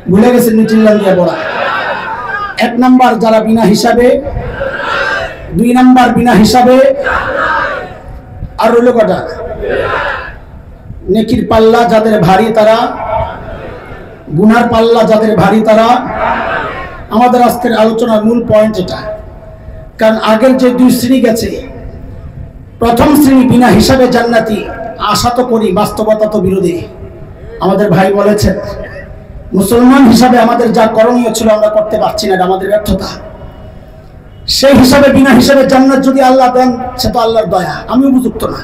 ভুলে গেছেন? চিল্লান দিয়ে বড়া। 1 নাম্বার যারা বিনা হিসাবে, 2 নাম্বার বিনা হিসাবে, আর রইল কটা? নেকির পাল্লা যাদের ভারী তারা, গুনার পাল্লা যাদের ভারী তারা। আমাদের আজকের আলোচনার মূল পয়েন্ট এটা। কারণ আগের যে 2 শ্রেণী গেছে, প্রথম শ্রেণী বিনা হিসাবে জান্নাতি, আশা তো করি, বাস্তবতা তো বিরোধী। আমাদের ভাই বলেছেন মুসলমান হিসাবে আমাদের যা করণীয় ছিল আমরা করতে পারছি না, এটা আমাদের ব্যর্থতা। সেই হিসাবে বিনা হিসাবে জান্নাত যদি আল্লাহ দেন, সে তো আল্লাহর দয়া, আমি উপযুক্ত না।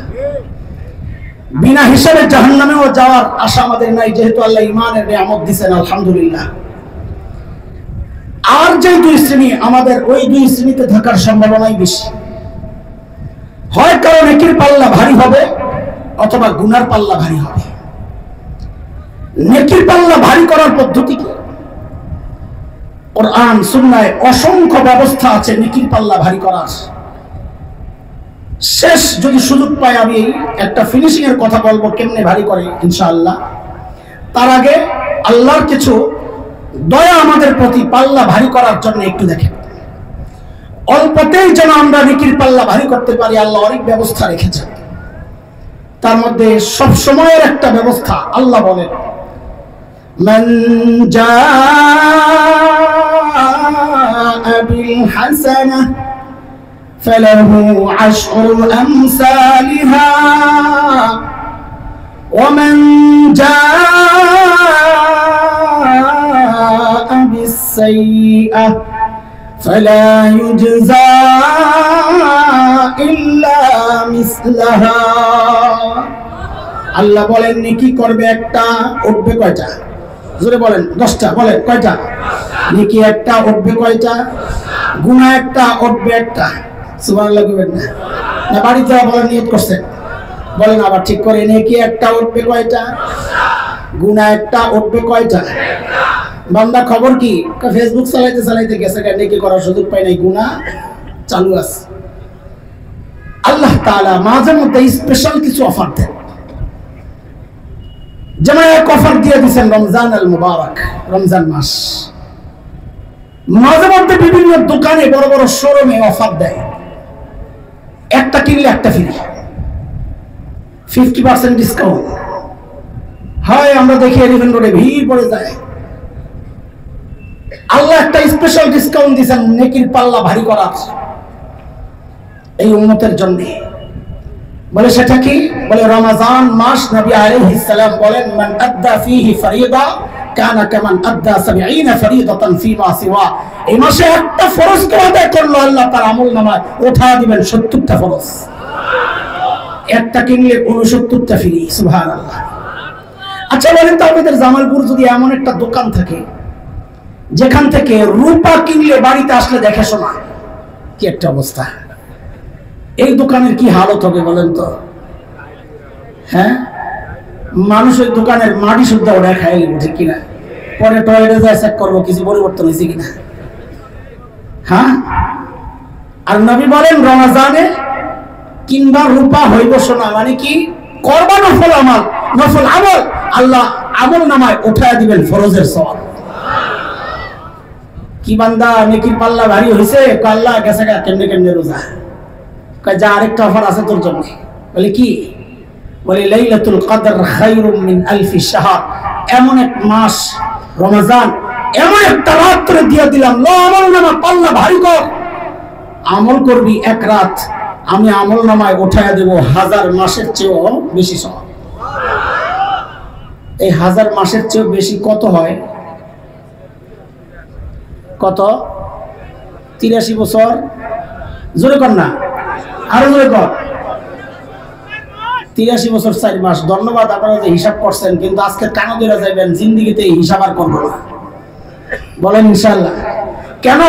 বিনা হিসাবে জাহান্নামেও যাওয়ার আশা আমাদের নাই, যেহেতু আল্লাহ ঈমানের নিয়ামত দিয়েছেন, আলহামদুলিল্লাহ। আর যে 2 শ্রেণী, আমাদের ওই 2 শ্রেণীতে থাকার সম্ভাবনাই বেশি। হয় কারো নেকির পাল্লা ভারী হবে, অথবা গুনার পাল্লা ভারী হবে। নেকির পাল্লা ভারী করার পদ্ধতি কি? কোরআন সুন্নাহয় অসংখ্য ব্যবস্থা আছে নেকির পাল্লা ভারী করার। শেষ যদি সুযোগ পাই, আমি একটা ফিনিশিং এর কথা বলবো, কেমনে ভারী করে ইনশাআল্লাহ। তার আগে আল্লাহর কিছু দয়া আমাদের প্রতি পাল্লা ভারী করার জন্য একটু দেখেন। অল্পতেই যেন আমরা নেকির পাল্লা ভারী করতে পারি, আল্লাহ অনেক ব্যবস্থা রেখেছেন। তার মধ্যে সব সময়ের একটা ব্যবস্থা। আল্লাহ বলেন, মান জাআ বিল হাসানাহ ফালাহু আশরু আমসালিহা ওয়া মান জাআ বিস সাইয়্যাহ ফালা ইউজজা ইল্লা মিসলাহা। আল্লাহ বলেন নেকি করবে একটা, উঠবে কয়টা? জোরে বলেন। 10টা। বলেন কয়টা? নেকি একটা, উঠবে কয়টা? গুনাহ একটা, উঠবে একটা। সুবহানাল্লাহ বলবেন না? না বাড়িতে বলেন, নিয়ত করছেন বলেন আবার ঠিক করে। নেকি একটা, উঠবে কয়টা? গুনাহ একটা, উঠবে কয়টা? বান্দা খবর কি? ফেসবুক চালাইতে চালাইতে গেছে, নেকি করার সুযোগ পাই নাই, গুনাহ চালু আছে। আল্লাহ তাআলা মাঝে মধ্যে স্পেশাল কিছু অফার দেন। যেমন এক অফার দিয়ে দিয়েছেন রমজান আল মুবারক, রমজান মাস। মাঝে মধ্যে বিভিন্ন দোকানে বড় বড় শোরুমে অফার দেয়, একটা কিনলে একটা ফ্রি, 50% ডিসকাউন্ট হয়। আমরা দেখি এলিফ্যান্ট রোডে ভিড় পড়ে যায়। আল্লাহ একটা স্পেশাল ডিসকাউন্ট দিয়েছেন নেকির পাল্লা ভারী করার এই উম্মতের জন্য। বলে সেটা কি? বলে রমজান মাস নবী আলাইহিস সালাম বলেন, মান আদ্দা ফীহি ফরিদা কানা কামান আদ্দা 70 ফরিদাতান ফীমা সিওয়া। এই মাসে একটা ফরজ আদায় করলো, আল্লাহ তার আমলনামায় উঠা দিবেন 70টা ফরজ। একটা কিনলে 69টা ফ্রি। সুবহানাল্লাহ। আচ্ছা বলেন তো, আপনাদের জামালপুর যদি এমন একটা দোকান থাকে যেখান থেকে রূপা কিনলে বাড়িতে আসলে দেখে শোনা, কি একটা অবস্থা, এই দোকানের কি হালত হবে বলেন তো? হ্যাঁ, মানুষ ওই দোকানের মাটি শুদ্ধ ওরা খাই ঠিক কিনা, পরে টয়লেটে যায় চেক করবো কিছু পরিবর্তন হয়েছে কিনা। হ্যাঁ, আর নবী বলেন রমজানে কিংবা রূপা হইব সোনা, মানে কি করবা নফল আমল, নফল আমল আল্লাহ আমল নামায় উঠায় দিবেন ফরজের সওয়াব। কি বান্দা নেকির পাল্লা ভারী হয়েছে, আল্লাহ গেছে গা কেমনে কেমনে রোজা, যা আরেকটা অফার আছে তোর জন্য। বলে কি? বলে লাইলাতুল কদর খায়রুম মিন আলফি শাহর। এমন এক মাস রমজান, এমন একটা রাত্রে দিয়ে দিলাম, লো আমল নামা পাল্লা ভারী কর, আমল করবি এক রাত, আমি আমল নামায় উঠায় দেব 1000 মাসের চেয়েও বেশি সওয়াব। এই 1000 মাসের চেয়েও বেশি কত হয়? কত? 83 বছর। জোরে কর না, আরো জোরে কর। 83 বছর 4 মাস। ধন্যবাদ, আপনারা যে হিসাব করছেন, কিন্তু আজকে টানা ধরে যাবেন, জিন্দিগিতে এই হিসাব আর করবো না। বলেন ইনশাআল্লাহ। কেন?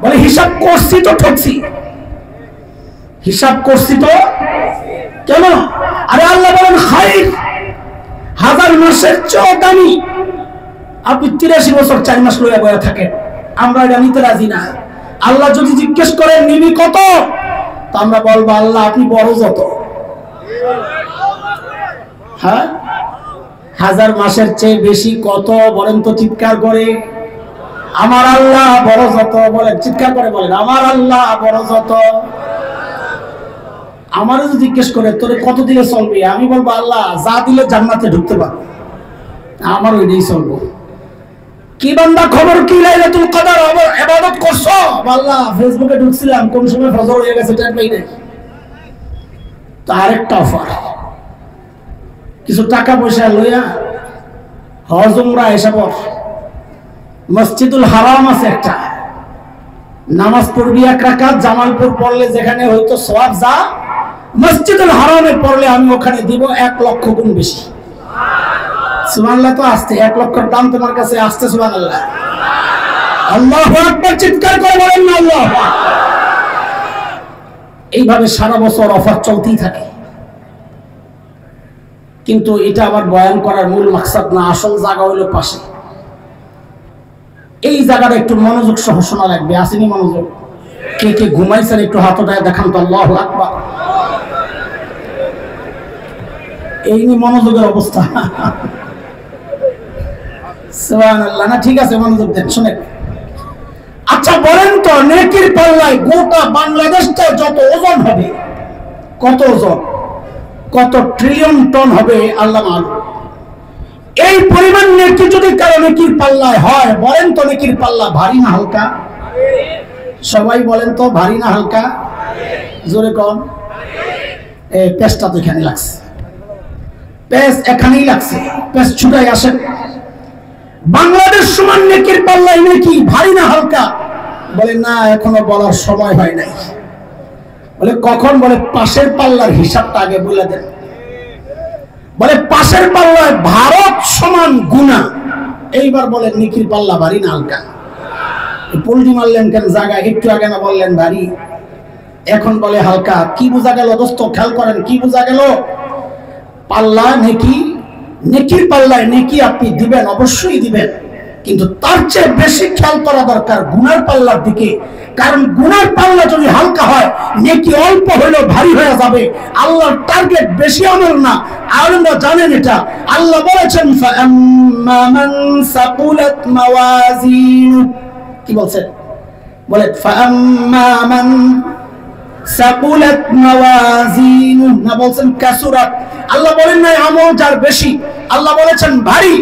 বলে হিসাব করছি তো ঠকছি, হিসাব করছি তো। কেন? আরে আল্লাহ বলেন খাইর, 1000 মাসের চেয়ে দামি। আপনি 83 বছর 4 মাস লইয়া বয়া থাকেন, আমরা এটা নিতে রাজি না। আল্লাহ যদি জিজ্ঞেস করেন নিবি কত, তো আমরা বলবো আল্লাহ আপনি বড় যত। হ্যাঁ, 1000 মাসের চেয়ে বেশি কত বলেন তো, চিৎকার করে। আমার আল্লাহ বড় যত, বলেন চিৎকার করে বলেন, আমার আল্লাহ বড় যত। আমারও যদি জিজ্ঞেস করে তোরে কত দিলে চলবে, আমি বলবো আল্লাহ যা দিলে জান্নাতে ঢুকতে পারবো, আমার ওইটাই চলবো। কি বান্দা খবর কি? লাইলাতুল কদর ইবাদত করছো? আল্লাহ ফেসবুকে ঢুকছিলাম, কোন সময় ফজর হয়ে গেছে টের পাই নাই। তো আরেকটা অফার, কিছু টাকা পয়সা লইয়া হজ উমরা এসব, মসজিদুল হারাম আছে একটা, নামাজ পড়বি 1 রাকাত, জামালপুর পড়লে যেখানে হয়তো সওয়াব যা, মসজিদুল হারামে পড়লে আমি ওখানে দিব 1 লক্ষ গুণ বেশি। সুবহানাল্লাহ। তো আসতে 1 লক্ষের দাম তোমার কাছে আসতে। সুবহানাল্লাহ, আল্লাহু আকবার, চিৎকার করে বলেন না আল্লাহ। এইভাবে সারা বছর অফার চলতেই থাকে। কিন্তু এটা আমার বয়ান করার মূল মাকসাদ না, আসল জায়গা হলো পাশে। এই জায়গাটা একটু মনোযোগ সহ শোনা লাগবে। আসেনি মনোযোগ? কে কে ঘুমাইছেন একটু হাত উঠায় দেখান তো। আল্লাহু আকবার। এই নিয়ে মনোযোগের অবস্থা। সুবহানাল্লাহ। না ঠিক আছে, মনোযোগ দেন, শুনেন। আচ্ছা বলেন তো, নেকির পাল্লায় গোটা বাংলাদেশটা যত ওজন হবে, কত ওজন? কত ট্রিলিয়ন টন হবে আল্লাহ মালুম। এই পরিমাণ নেকি যদি কারো নেকির পাল্লায় হয়, বলেন তো নেকির পাল্লা ভারী না হালকা? সবাই বলেন তো ভারী না হালকা? জোরে কম। এই পেস্টটা তো এখানে লাগছে, পেস্ট এখানেই লাগছে, পেস্ট ছুটাই আসেন। বাংলাদেশ সমান নেকির পাল্লায় নেকি ভারী না হালকা? বলে না, এখনো বলার সময় হয় নাই। বলে কখন? বলে পাশের পাল্লার হিসাবটা আগে বলে দেন। বলে পাশের পাল্লায় ভারত সমান গুনাহ। এইবার বলেন নেকির পাল্লা ভারী না হালকা? পোল্টি মারলেন কেন জায়গায়? একটু আগে না বললেন ভারী, এখন বলে হালকা। কি বোঝা গেল দোস্ত? খেয়াল করেন, কি বোঝা গেল? পাল্লা নেকি, নেকির পাল্লায় নেকি আপনি দিবেন, অবশ্যই দিবেন, কিন্তু তার চেয়ে বেশি খেয়াল করা দরকার গুনার পাল্লার দিকে। কারণ গুনার পাল্লা যদি হালকা হয়, নেকি অল্প হলেও ভারী হয়ে যাবে। আল্লাহর টার্গেট বেশি আমল না, আপনারা জানেন এটা। আল্লাহ বলেছেন ফাআম্মা মান সাকুলাত মাওয়াজিনু, কি বলছেন? বলে ফাআম্মা মান সাকুলাত মাওয়াজিনু, না বলছেন কাসুরাত। আল্লাহ বলেন না আমল যার বেশি, আল্লাহ বলেছেন ভারী।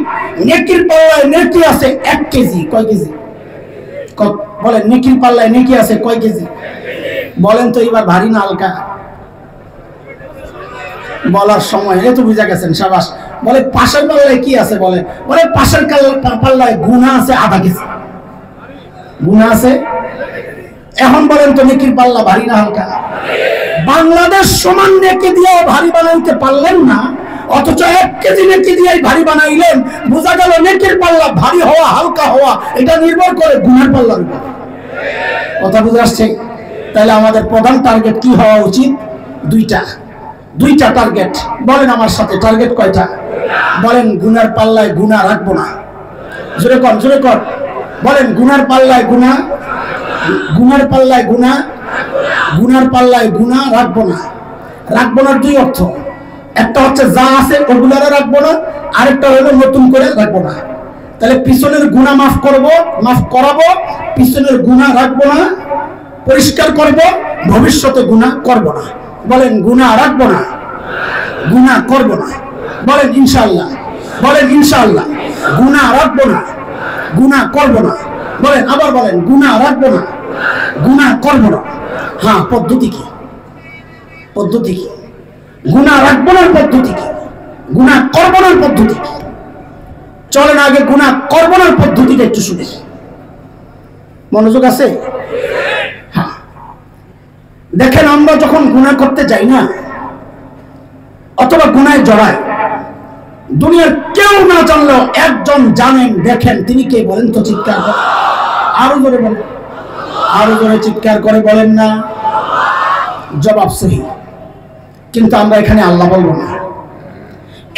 নেকির পাল্লায় নেকি আছে 1 কেজি। কয় কেজি? বলেন নেকির পাল্লায় নেকি আছে কয় কেজি? বলেন তো এবার ভারী না হালকা? বলার সময় এই তো বুঝা গেছেন, শাবাশ। বলে পাশের পাল্লায় কি আছে? বলে পাশের পাল্লায় গুনাহ আছে আধা কেজি, গুনাহ আছে। এখন বলেন তো নেকির পাল্লা ভারী না হালকা? বাংলাদেশ সমান নেকি দিয়েও ভারী বানাইতে পারলেন না, অথচ 1 কেজি নেকি দিয়ে ভারী বানাইলেন। বোঝা গেল নেকির পাল্লা ভারী হওয়া হালকা হওয়া এটা নির্ভর করে গুনার পাল্লার উপর। কথা বুঝে আসছে? তাহলে আমাদের প্রধান টার্গেট কি হওয়া উচিত? দুইটা টার্গেট। বলেন আমার সাথে, টার্গেট কয়টা? বলেন গুনার পাল্লায় গুনাহ রাখবো না। জোরে কর, জোরে কর। বলেন গুনার পাল্লায় গুনাহ, গুনার পাল্লায় গুনাহ, গুনার পাল্লায় গুনাহ রাখবো না। রাখবো না দুই অর্থ, একটা হচ্ছে যা আছে ওগুলারে রাখবো না, আরেকটা হলো নতুন করে রাখবো না। তাহলে পিছনের গুনাহ মাফ করব, মাফ করাবো, পিছনের গুনাহ রাখবো না, পরিষ্কার করব, ভবিষ্যতে গুনাহ করব না। বলেন গুনাহ রাখবো না, গুনাহ করব না। বলেন ইনশাআল্লাহ, বলেন ইনশাআল্লাহ। গুনাহ রাখবো না, গুনাহ করব না। বলেন আবার বলেন গুনাহ রাখবো না, গুনাহ করব না। হ্যাঁ, পদ্ধতি কি? পদ্ধতি কি? গুনাহ রাখবো না পদ্ধতি কি? গুনাহ করব না পদ্ধতি কি? চলেন আগে গুনাহ করব না পদ্ধতিটা একটু শুনি। মনোযোগ আছে? হ্যাঁ, দেখেন আমরা যখন গুনাহ করতে যাই না, অথবা গুনায় জড়াই, দুনিয়ার কেউ না জানলেও একজন জানেন, দেখেন তিনি কে? বলেন তো, চিৎকার করে আরো জোরে বলেন, আরো জোরে চিৎকার করে বলেন না। জবাব সহি, কিন্তু আমরা এখানে আল্লাহ বলবো না।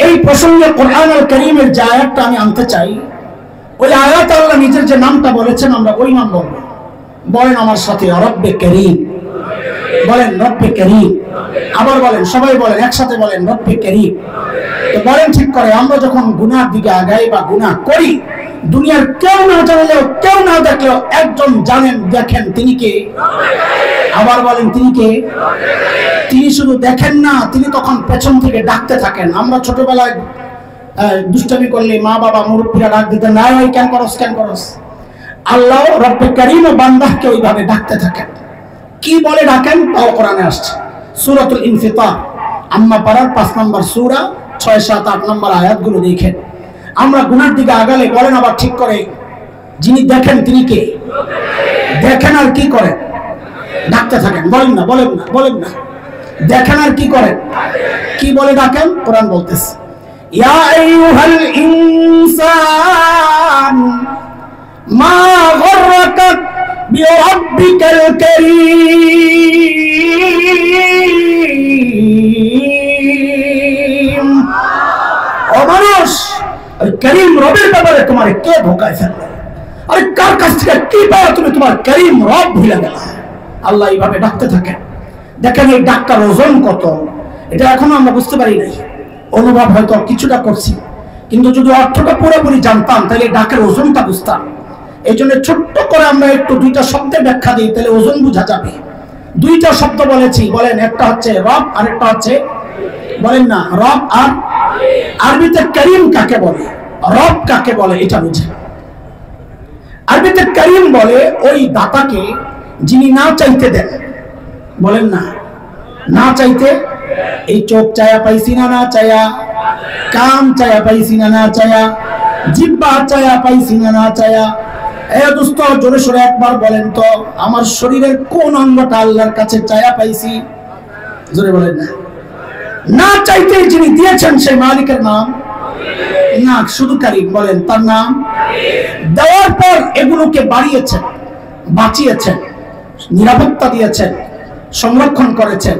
এই প্রসঙ্গে কোরআন আল কারীমের যে আয়াতটা আমি আনতে চাই, ওই আয়াতে আল্লাহ নিজের যে নামটা বলেছেন আমরা ওই নাম বলবো। বলেন আমার সাথে রব্বে কারীম। বলেন রব্বে কারীম। আবার বলেন, সবাই বলেন একসাথে বলেন রব্বে কারীম। তো বলেন ঠিক করে, আমরা যখন গুনার দিকে আগাই বা গুনাহ করি, দুনিয়ার কেউ না জানলেও, কেউ না দেখলেও একজন জানেন, দেখেন তিনি কে? আবার বলেন তিনি কে? তিনি শুধু দেখেন না, তিনি তখন পেছন থেকে ডাকতে থাকেন। আমরা ছোটবেলায় দুষ্টামি করলে মা বাবা মুরব্বীরা ডাক দিতেন, না ভাই কেন করস, কেন করস। আল্লাহ রব্বে কারীম ও বান্দাকে ওইভাবে ডাকতে থাকেন। কি বলে ডাকেন তাও কোরআনে আসছে। সূরাতুল ইনফিতার, আম্মা পারার 5 নম্বর সূরা, 6, 7, 8 নম্বর আয়াতগুলো দেখেন। আমরা গুনার দিকে আগালে বলেন আবার ঠিক করে, যিনি দেখেন তিনি কে? দেখেন আর কি করেন? ডাকতে থাকেন। বলেন না, বলেন না, বলেন না। দেখেন আর কি করেন? কি বলে ডাকেন? কোরআন বলতেছে, ইয়া আইয়ুহাল ইনসান মা গররাকা বিরাব্বিকাল কারীম। ও মানুষ, কারীম রবের ব্যাপারে তোমার কে ধোঁকায় ফেললো? আরে কার কাছ থেকে কি পাও তুমি তোমার কারীম রব ভুলে গেলা? আল্লাহ এইভাবে ডাকতে থাকেন। দেখেন এই ডাকটার ওজন কত, এটা এখনো আমরা বুঝতে পারি নাই। অনুভব হয়তো কিছুটা করছি, কিন্তু যদি অর্থটা পুরোপুরি জানতাম তাহলে ডাকের ওজনটা বুঝতাম। এই জন্য ছোট্ট করে আমরা একটু 2টা শব্দের ব্যাখ্যা দিই, তাহলে ওজন বোঝা যাবে। 2টা শব্দ বলেছি, বলেন একটা হচ্ছে রব আর একটা হচ্ছে বলেন না রব। আর আরবিতে করিম কাকে বলে, রব কাকে বলে এটা বুঝে। আরবিতে করিম বলে ওই দাতাকে যিনি না চাইতে দেন। বলেন না, না চাইতে। এই চোখ চায়া পাইছি না, না চায়া, কান চায়া পাইছি না, না চায়া, জিহ্বা চায়া পাইছি না, না চায়া। এ দোস্ত জোরে সোরে একবার বলেন তো, আমার শরীরের কোন অঙ্গটা আল্লাহর কাছে চায়া পাইছি? জোরে বলেন না। না চাইতে যিনি দিয়েছেন সেই মালিকের নাম না, শুধু কারিম। বলেন তার নাম। দেওয়ার পর এগুলোকে বাড়িয়েছেন, বাঁচিয়েছেন, নিরাপত্তা দিয়েছেন, সংরক্ষণ করেছেন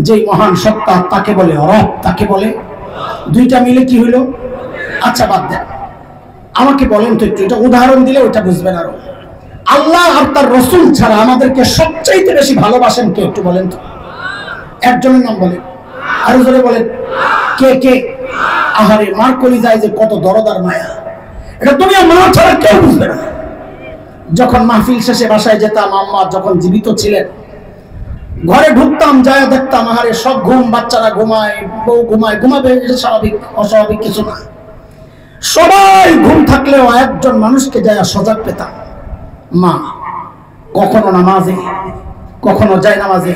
যেই মহান সত্তা, তাকে বলে রব, তাকে বলে। দুইটা মিলে কি হইল? আচ্ছা বাদ দেন, আমাকে বলেন তো একটু, এটা উদাহরণ দিলে ওইটা বুঝবেন আরো। আল্লাহ আর তার রসুল ছাড়া আমাদেরকে সবচাইতে বেশি ভালোবাসেন কে? একটু বলেন তো, একজনের নাম বলেন, আরো জোরে বলেন। কে কে? আহারে, মার কলিজায় যে কত দরদার মায়া, এটা দুনিয়া মা ছাড়া কেউ বুঝবে না। যখন মাহফিল শেষে বাসায় যেতাম, আম্মা যখন জীবিত ছিলেন, ঘরে ঢুকতাম, যায় দেখতাম আহারে সব ঘুম, বাচ্চারা ঘুমায়, বউ ঘুমায়, ঘুমাবে, এটা স্বাভাবিক, অস্বাভাবিক কিছু না। সবাই ঘুম থাকলেও একজন মানুষকে যায় সজাগ পেতাম, মা। কখনো নামাজে, কখনো যায় নামাজে,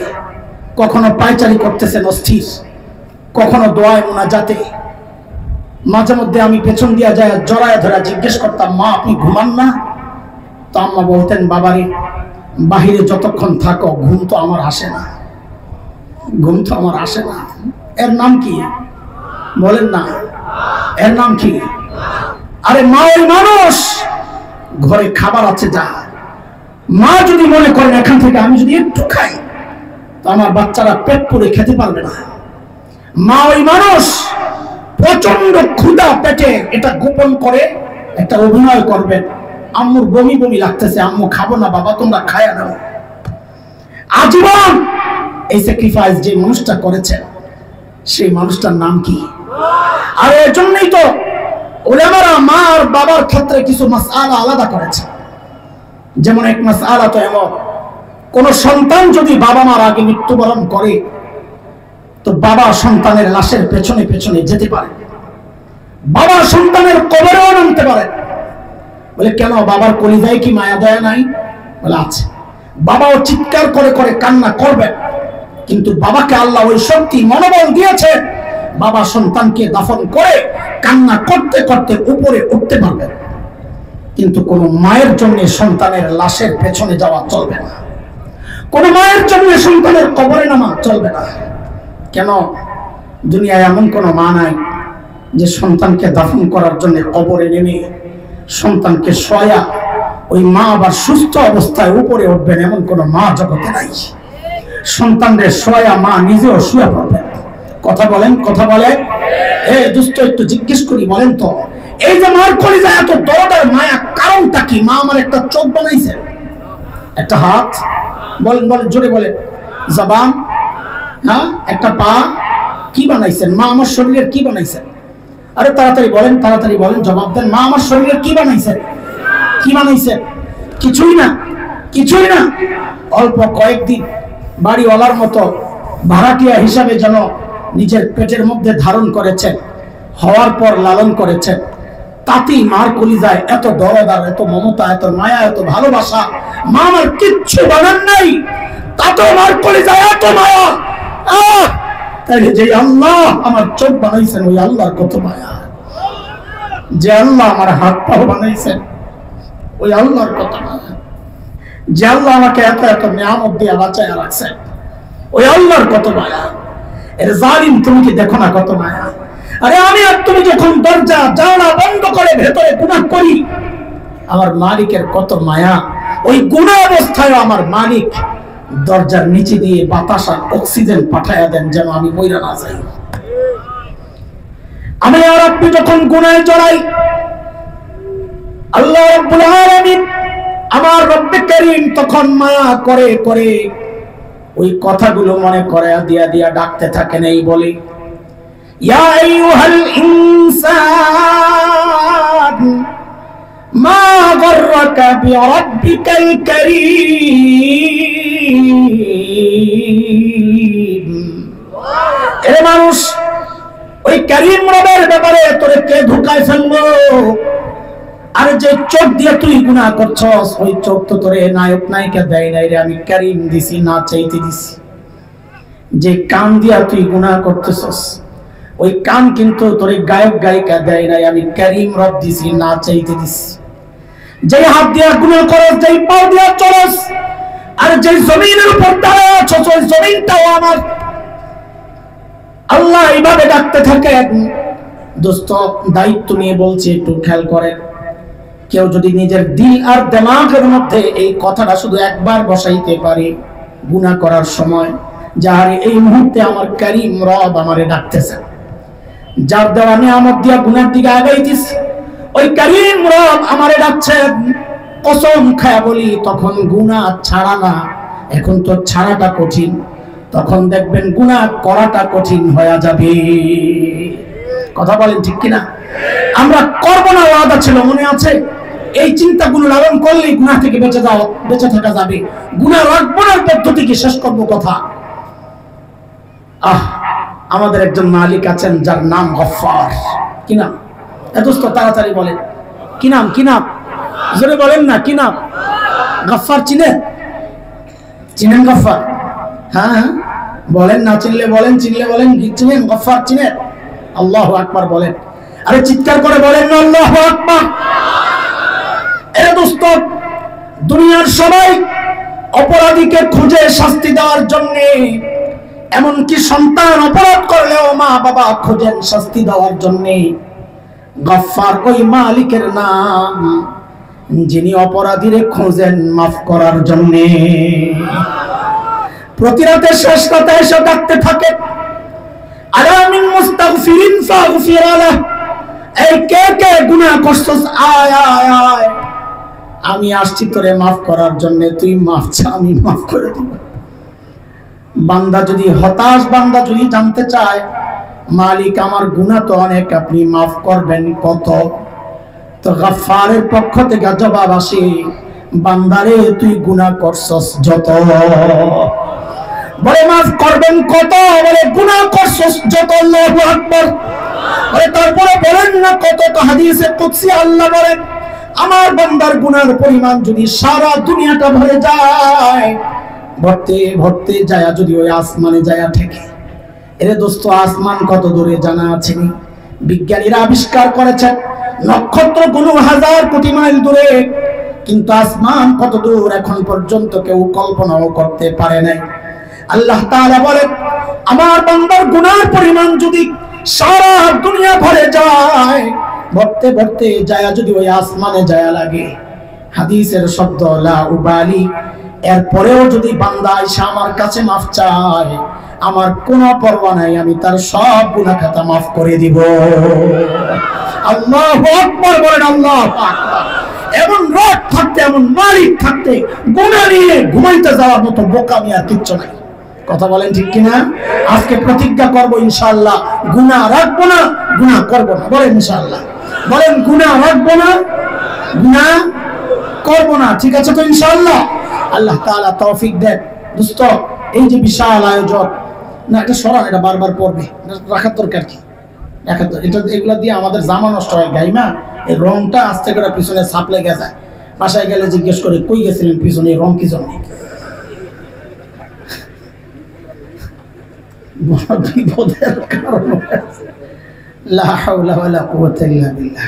কখনো পায়চারি করতেছেন অস্থির, কখনো দোয়ায় মুনাজাতে। মাঝে মধ্যে আমি পেছন দিয়া যায় জড়ায় ধরা জিজ্ঞেস করতাম, মা আপনি ঘুমান না? তো আম্মা বলতেন, বাবারে বাহিরে যতক্ষণ থাকো ঘুম তো আমার আসে না, ঘুম তো আমার আসে না। এর নাম কি? বলেন না, এর নাম কি? আরে মা ওই মানুষ, ঘরে খাবার আছে যা, মা যদি মনে করেন এখান থেকে আমি যদি একটু খাই তো আমার বাচ্চারা পেট পুরে খেতে পারবে না। মা ওই মানুষ, প্রচন্ড ক্ষুধা পেটে এটা গোপন করে একটা অভিনয় করবেন, আম্মুর বমি বমি লাগতেছে, আম্মু খাবো না বাবা, তোমরা খায়া নাও। আজীবন এই স্যাক্রিফাইস যে মানুষটা করেছেন, সেই মানুষটার নাম কি? আর এর জন্যই তো উলামারা মা আর বাবার ক্ষেত্রে কিছু মাসআলা আলাদা করেছে। যেমন এক মাসআলা তো এমন, কোন সন্তান যদি বাবা মার আগে মৃত্যুবরণ করে তো বাবা সন্তানের লাশের পেছনে পেছনে যেতে পারে, বাবা সন্তানের কবরেও নামতে পারে। বলে কেন? বাবার কলিজায় কি মায়া দয়া নাই? বলে আছে। বাবাও চিৎকার করে করে কান্না করবেন, কিন্তু বাবাকে আল্লাহ ওই শক্তি মনোবল দিয়েছে, বাবা সন্তানকে দাফন করে কান্না করতে করতে উপরে উঠতে পারবে। কিন্তু কোন মায়ের জন্য সন্তানের লাশের পেছনে যাওয়া চলবে না, কোন মায়ের জন্য সন্তানের কবরে নামা চলবে না। কেন? দুনিয়ায় এমন কোন মা নাই যে সন্তানকে দাফন করার জন্য কবরে নেমে সন্তানকে শোয়া ওই মা আবার সুস্থ অবস্থায় উপরে উঠবেন, এমন কোন মা জগতে নাই। সন্তানদের শোয়া মা নিজেও শুয়ে পড়বেন। কথা বলেন, কথা বলেন। এই দুষ্ট একটু জিজ্ঞেস করি, বলেন তো, এই যে মার কলিজায় এত দরদার মায়া, কারণটা কি? মা আমার একটা চোখ বানাইছে, একটা হাত, বলেন বলেন জোরে বলেন, জবান, হ্যাঁ, একটা পা, কি বানাইছেন? মা আমার শরীরের কি বানাইছেন? আরে তাড়াতাড়ি বলেন, তাড়াতাড়ি বলেন, জবাব দেন। মা আমার শরীরের কি বানাইছেন? কি বানাইছেন? কিছুই না, কিছুই না। অল্প কয়েকদিন বাড়িওয়ালার মতো ভাড়াটিয়া হিসাবে যেন নিজের পেটের মধ্যে ধারণ করেছেন, হওয়ার পর লালন করেছেন, তাতেই মার কলিজায় এত দরদ আর এত মমতা, এত মায়া, এত ভালোবাসা। মা আমার কিচ্ছু বানান নাই, তাতেও মার কলিজায় এত মায়া। তাহলে যে আল্লাহ আমার চোখ বানাইছেন, ওই আল্লাহর কত মায়া। যে আল্লাহ আমার হাত পাও বানাইছেন, ওই আল্লাহর কত মায়া। যে আল্লাহ আমাকে এত এত নিয়ামত দিয়ে বাঁচায় রাখছেন, ওই আল্লাহর কত মায়া। এর জালিম তুমি কি দেখো না কত মায়া? আরে আমি আর তুমি যখন দরজা জানালা বন্ধ করে ভেতরে গুনাহ করি, আমার মালিকের কত মায়া। ওই গুনাহ অবস্থায় আমার মালিক দরজার নিচে দিয়ে বাতাস আর অক্সিজেন পাঠায়া দেন যেন আমি মইরা না যাই। আমি আর আপনি যখন গুনাহে জড়াই, আল্লাহ রাব্বুল আলামিন আমার রব্বে কারীম তখন মায়া করে করে ওই কথাগুলো মনে করায়া দিয়া দিয়া ডাকতে থাকেন, এই বলে, ইয়া আইয়ুহাল ইনসান মা গররাকা বিরাব্বিকাল কারীম। এ মানুষ, ওই কারীম রবের ব্যাপারে তোরে কে ধোঁকায় ফেললো? আর যে চোখ দিয়ে তুই গুনাহ করছস, ওই চোখ তো তোরে নায়ক নায়িকা দেয় নাই রে, আমি কারীম দিছি, না চাইতে দিছি। যে কান দিয়া তুই গুনাহ করতেছস, ওই কান কিন্তু তোরে গায়ক গায়িকা দেয় নাই, আমি কারীম রব দিছি, না চাইতে দিছি। যে হাত দিয়া গুনাহ করস, যেই পাও দিয়া চলস, আর যে জমিনের উপর দাঁড়ায় আছস, ওই জমিনটাও আমার। আল্লাহ এইভাবে ডাকতে থাকেন। দোস্ত, দায়িত্ব নিয়ে বলছি, একটু খেয়াল করেন। কেউ যদি নিজের দিল আর দিমাগের মধ্যে এই কথাটা শুধু একবার বসাইতে পারে গুনাহ করার সময়, যার এই মুহূর্তে আমার কারীম রব আমারে ডাকতেছে, যার দেওয়া নিয়ামত দিয়া গুনার দিকে আগাইতেছি, ওই কারীম রব আমারে ডাকছেন। কসম খায়া বলি, তখন গুনাহ ছাড়া না, এখন তো ছাড়াটা কঠিন, তখন দেখবেন গুনাহ করাটা কঠিন হয়ে যাবে। কথা বলেন ঠিক কিনা? আমরা করব না ওয়াদা ছিল, মনে আছে? এই চিন্তাগুলো লালন করলেই গুনাহ থেকে বেঁচে থাকা যাবে। গুনাহ রাখবো না পদ্ধতি কি শেষ করবো কথা। আমাদের একজন মালিক আছেন যার নাম গফফার। কি নাম? দোস্ত তাড়াতাড়ি বলেন, কি নাম? কি নাম? জোরে বলেন না, কি নাম? গফফার চিনেন? চিনেন গফফার? হ্যাঁ বলেন, না চিনলে বলেন, চিনলে বলেন। চিনেন গফফার? চিনেন? আল্লাহু আকবার বলেন। আরে চিৎকার করে বলেন না আল্লাহু আকবার। এ দোস্ত, দুনিয়ার সবাই অপরাধীকে খুঁজে শাস্তি দেওয়ার জন্য, এমনকি সন্তান অপরাধ করলেও মা বাবা খোঁজেন শাস্তি দেওয়ার জন্য। গফফার ওই মালিকের নাম, যিনি অপরাধীরে খোঁজেন মাফ করার জন্য। প্রতি রাতে শেষ রাতে এসে ডাকতে থাকে, আলা মিন মুস্তাগফিরিন ফাগফির লাহ। এই কে কে গুনাহ করছস, আয় আয় আয়, আমি আসছি তোরে মাফ করার জন্য, তুই মাফ চা, আমি মাফ করে দিব। বান্দা যদি হতাশ, বান্দা যদি জানতে চায় মালিক আমার গুনাহ তো অনেক, আপনি মাফ করবেন কত, তো গফফারের পক্ষ থেকে জবাব আসে, বান্দারে তুই গুনাহ করছস যত। বলে মাফ করবেন কত? বলে গুনাহ করছস যত। আল্লাহু আকবার। বলে তারপরে বলেন না কত? তো হাদিসে কুদসি আল্লাহ বলেন, আমার বান্দার গুনার পরিমাণ যদি সারা দুনিয়াটা ভরে যায়, ভরতে ভরতে যায় যদি ওই আসমানে যায় ঠেকে। এরে দোস্ত, আসমান কত দূরে জানা আছে? বিজ্ঞানীরা আবিষ্কার করেছেন নক্ষত্রগুলো হাজার কোটি মাইল দূরে, কিন্তু আসমান কত দূর এখন পর্যন্ত কেউ কল্পনাও করতে পারে নাই। আল্লাহ তাআলা বলেন, আমার বান্দার গুনার পরিমাণ যদি সারা দুনিয়া ভরে যায়, ভরতে ভরতে যায় যদি ওই আসমানে যায় লাগে, হাদিসের শব্দ লা উবালি, এরপরেও যদি বান্দা এসে আমার কাছে মাফ চায়, আমার কোনো পরোয়া নাই, আমি তার সব গুনাহ খাতা মাফ করে দিব। আল্লাহু আকবার বলেন, আল্লাহু আকবার। এমন রব থাকতে, এমন মালিক থাকতে, গুনাহ নিয়ে ঘুমাইতে যাওয়ার মতো বোকামি আর কিচ্ছু নাই। কথা বলেন ঠিক কিনা? আজকে প্রতিজ্ঞা করব ইনশাআল্লাহ, গুনাহ রাখবো না, গুনাহ করব না। বলেন ইনশাআল্লাহ, বলেন গুনাহ রাখবো না, গুনাহ করব না। ঠিক আছে তো ইনশাআল্লাহ? আল্লাহ তাআলা তৌফিক দেন। দোস্ত, এই যে বিশাল আয়োজন, না এটা সরান, এটা বারবার পড়বে, রাখার দরকার কি? রাখার এটা, এগুলা দিয়ে আমাদের জামা নষ্ট হয়। গাইমা এই রংটা আস্তে করে পিছনে ছাপ লেগে যায়, বাসায় গেলে জিজ্ঞেস করে কই গেছিলেন পিছনে, এই রং কি জন্য? বিপদের কারণ। লা হাওলা ওয়ালা কুওয়াতা ইল্লা বিল্লাহ।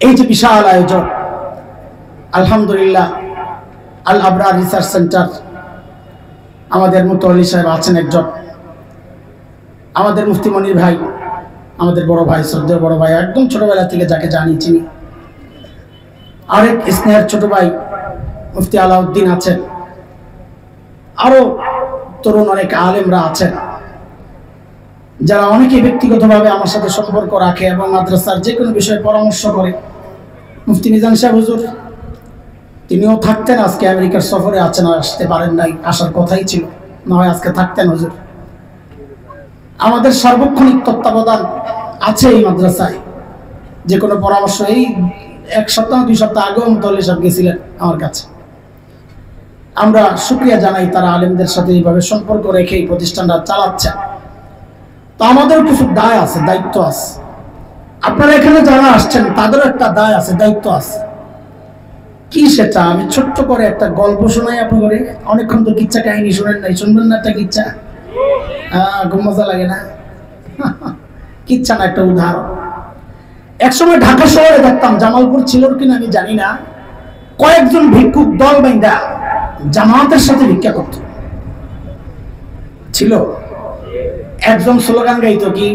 এই যে বিশাল আয়োজন, আলহামদুলিল্লাহ আল আবরার রিসার্চ সেন্টার, আমাদের মুতওয়াল্লি সাহেব আছেন একজন, আমাদের মুফতি মনির ভাই, আমাদের বড় ভাই, শ্রদ্ধেয় বড় ভাই, একদম ছোটবেলা থেকে যাকে জানি চিনি। আরেক স্নেহের ছোট ভাই মুফতি আলাউদ্দিন আছেন, আরো তরুণ অনেক আলেমরা আছেন, যারা অনেকে ব্যক্তিগতভাবে আমার সাথে সম্পর্ক রাখে এবং মাদ্রাসার যে কোনো বিষয়ে পরামর্শ করে। মুফতি মিজান সাহেব হুজুর, তিনিও থাকতেন, আজকে আমেরিকার সফরে আছেন, আসতে পারেন নাই, আসার কথাই ছিল, না হয় আজকে থাকতেন হুজুর। আমাদের সার্বক্ষণিক তত্ত্বাবধান আছে এই মাদ্রাসায়, যে কোনো পরামর্শ। এই 1 সপ্তাহ 2 সপ্তাহ আগেও মুতওয়াল্লি সাহেব গেছিলেন আমার কাছে, আমরা শুকরিয়া জানাই তারা আলেমদের সাথে এইভাবে সম্পর্ক রেখে এই প্রতিষ্ঠানটা চালাচ্ছে। তো আমাদের কিছু দায় আছে, দায়িত্ব আছে। আপনারা এখানে যারা আসছেন তাদেরও একটা দায় আছে, দায়িত্ব আছে। কি সেটা আমি ছোট্ট করে একটা গল্প শোনাই আপনাদের। অনেকক্ষণ তো কিচ্ছা কাহিনী শোনেন নাই, শুনবেন না একটা কিচ্ছা? খুব মজা লাগে না? কিচ্ছা না, একটা উদাহরণ। একসময় ঢাকা শহরে দেখতাম, জামালপুর ছিল কিনা আমি জানি না, কয়েকজন ভিক্ষুক দল বাইন্দা জামাতের সাথে ভিক্ষা করত। ছিল একজন স্লোগান গাইতো, কি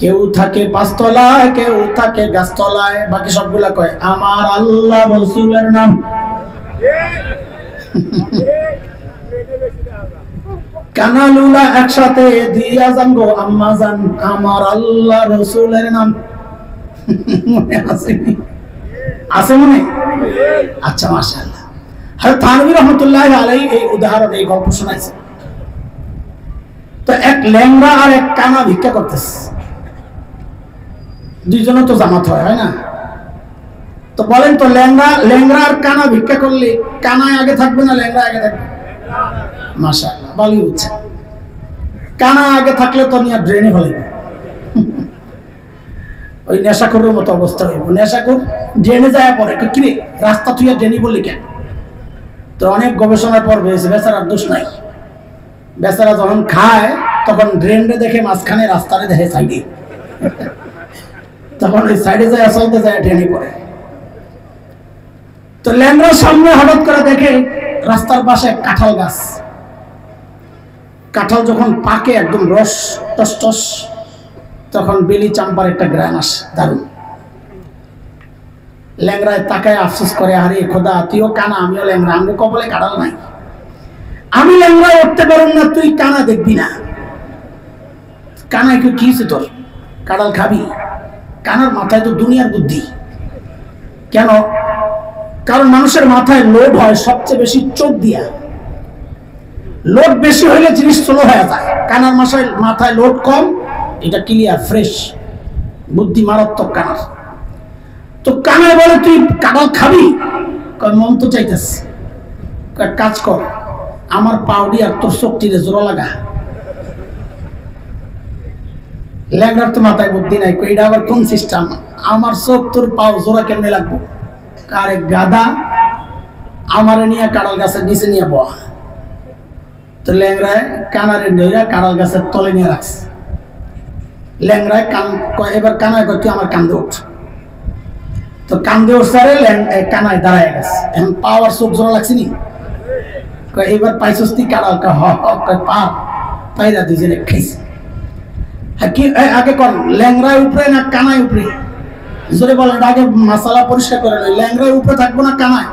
কেউ থাকে পাঁচতলায়, কেউ থাকে গাছতলায়, বাকি সবগুলা কয় আমার আল্লাহ রাসূলের নাম। কানালুলা একসাথে দিয়া যান গো আম্মা জান, আমার আল্লাহ রাসূলের নাম। মনে আছে? আছে মনে? আচ্ছা, মাশাআল্লাহ। হযরত থানভী রাহমাতুল্লাহি আলাইহি এই উদাহরণ, এই গল্প শোনাইছে। তো এক ল্যাংড়া আর এক কানা ভিক্ষা করতেছে, দুইজনে তো জামাত হয় না? তো বলেন তো, ল্যাংড়া আর কানা ভিক্ষা করলে কানায় আগে থাকবে না ল্যাংড়া আগে থাকবে? মাশাআল্লাহ, ভালোই হচ্ছে। কানা আগে থাকলে তো নিয়ে ড্রেনে ফেলে, ওই নেশাখোরের মতো অবস্থা হইব। নেশাখোর ড্রেনে যায় পরে, কিরে রাস্তা তুই ড্রেনে বললি কেন? তো অনেক গবেষণার পর হয়েছে বেচারার দোষ নাই। বেচারা যখন খায় তখন ড্রেনে দেখে মাঝখানে, রাস্তারে দেখে সাইডে, তখন ওই সাইডে যায় চলতে যায় ড্রেনে পড়ে। তো ল্যাংড়ার সামনে হঠাৎ করে দেখে রাস্তার পাশে কাঁঠাল গাছ। কাঁঠাল যখন পাকে একদম রস টস টস, তখন বেলি চাম্পার একটা গ্রান আসে, দারুণ। ল্যাংড়ায় তাকায় আফসোস করে, আরে খোদা তুইও কানা আমিও ল্যাংড়া, আমি কপালে কাঁঠাল নাই, আমি ল্যাংড়া উঠতে পারুম না, তুই কানা দেখবি না। কানা একটু কি হয়েছে তোর, কাঁঠাল খাবি? কানার মাথায় তো দুনিয়ার বুদ্ধি। কেন? কারণ মানুষের মাথায় লোড হয় সবচেয়ে বেশি চোখ দিয়া। লোড বেশি হইলে জিনিস স্লো হয়ে যায়। কানার মাথায় লোড কম, এটা ক্লিয়ার ফ্রেশ বুদ্ধি, মারাত্মক কানার। তো কানায় বলে তুই কাঁঠাল খাবি? মন তো চাইতেছে। কাজ কর, আমার পাউডি আর তোর শক্তিরে জোড়া লাগা। ল্যাংড়ার তো মাথায় বুদ্ধি নাই, এটা আবার কোন সিস্টেম? আমার চোখ তোর পাও জোড়া কেমনে লাগবো? আরে গাদা, আমারে নিয়ে কাঁঠাল গাছের নিচে নিয়ে বয়া। তো ল্যাংড়ায় কানারে ধইরা কাঁঠাল গাছের তলে নিয়ে রাখছে। ল্যাংড়ায় এবার কানায় কয় তুই আমার কান্দে উঠ। তো কান্দে উঠছে, কানায় দাঁড়ায় গেছে। এখন পাওয়ার চোখ জোড়া লাগছে নি? এবার পাইছস তুই কাঁঠাল? পাইরা দুজনে খাইছে। আগে কর, ল্যাংড়ায় উপরে না কানায় উপরে? জোরে বলেন, আগে মাসালা পরিষ্কার করে নেই। ল্যাংড়ায় উপরে থাকবো না কানায়?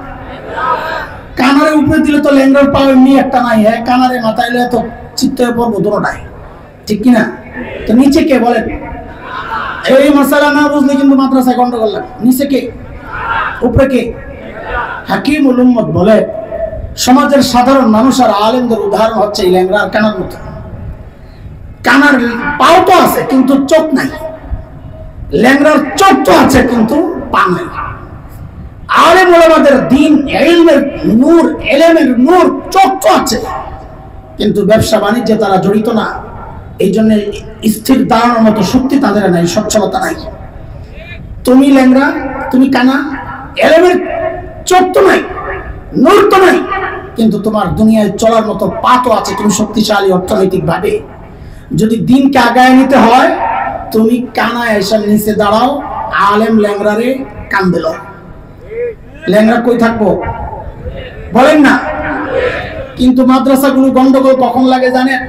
কানারে উপরে দিলে তো ল্যাংড়ার পাও এমনি একটা নাই, হ্যাঁ কানারে মাথায় তো চিত্ত হয়ে পড়বো দুটোটাই, ঠিক কিনা? তো নিচে কে বলেন? এই মাসালা না বুঝলে কিন্তু মাদ্রাসায় গন্ডগোল লাগে। নিচে কে, উপরে কে? হাকিমুল উম্মত বলে সমাজের সাধারণ মানুষ আর আলেমদের উদাহরণ হচ্ছে এই ল্যাংড়া আর কানার মতো। কানার পাও তো আছে কিন্তু চোখ নাই, ল্যাংড়ার চোখ তো আছে কিন্তু পা নাই। আলেম ওলামাদের দ্বীন, ইলমের নূর, ইলমের নূর, চোখ তো আছে কিন্তু ব্যবসা বাণিজ্যে তারা জড়িত না। এই জন্য স্থির দাঁড়ানোর মতো শক্তি তাদের নাই, সচ্ছলতা নাই। তুমি ল্যাংড়া, তুমি কানা, ইলমের চোখ তো নাই, নূর তো নাই, কিন্তু তোমার দুনিয়ায় চলার মতো পা তো আছে। তুমি শক্তিশালী অর্থনৈতিক ভাবে। যদি দিনকে আগায় নিতে হয়, তুমি কানা এসে নিচে দাঁড়াও, আলেম ল্যাংড়ারে কান দিল। ল্যাংড়া কই থাকবো বলেন না? কিন্তু মাদ্রাসাগুলো গন্ডগোল কখন লাগে জানেন?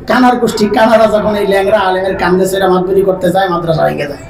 কানার গোষ্ঠী, কানারা যখন এই ল্যাংড়া আলেমের কান্দে সেরা মাদুরি করতে যায়, মাদ্রাসা ভেঙে যায়।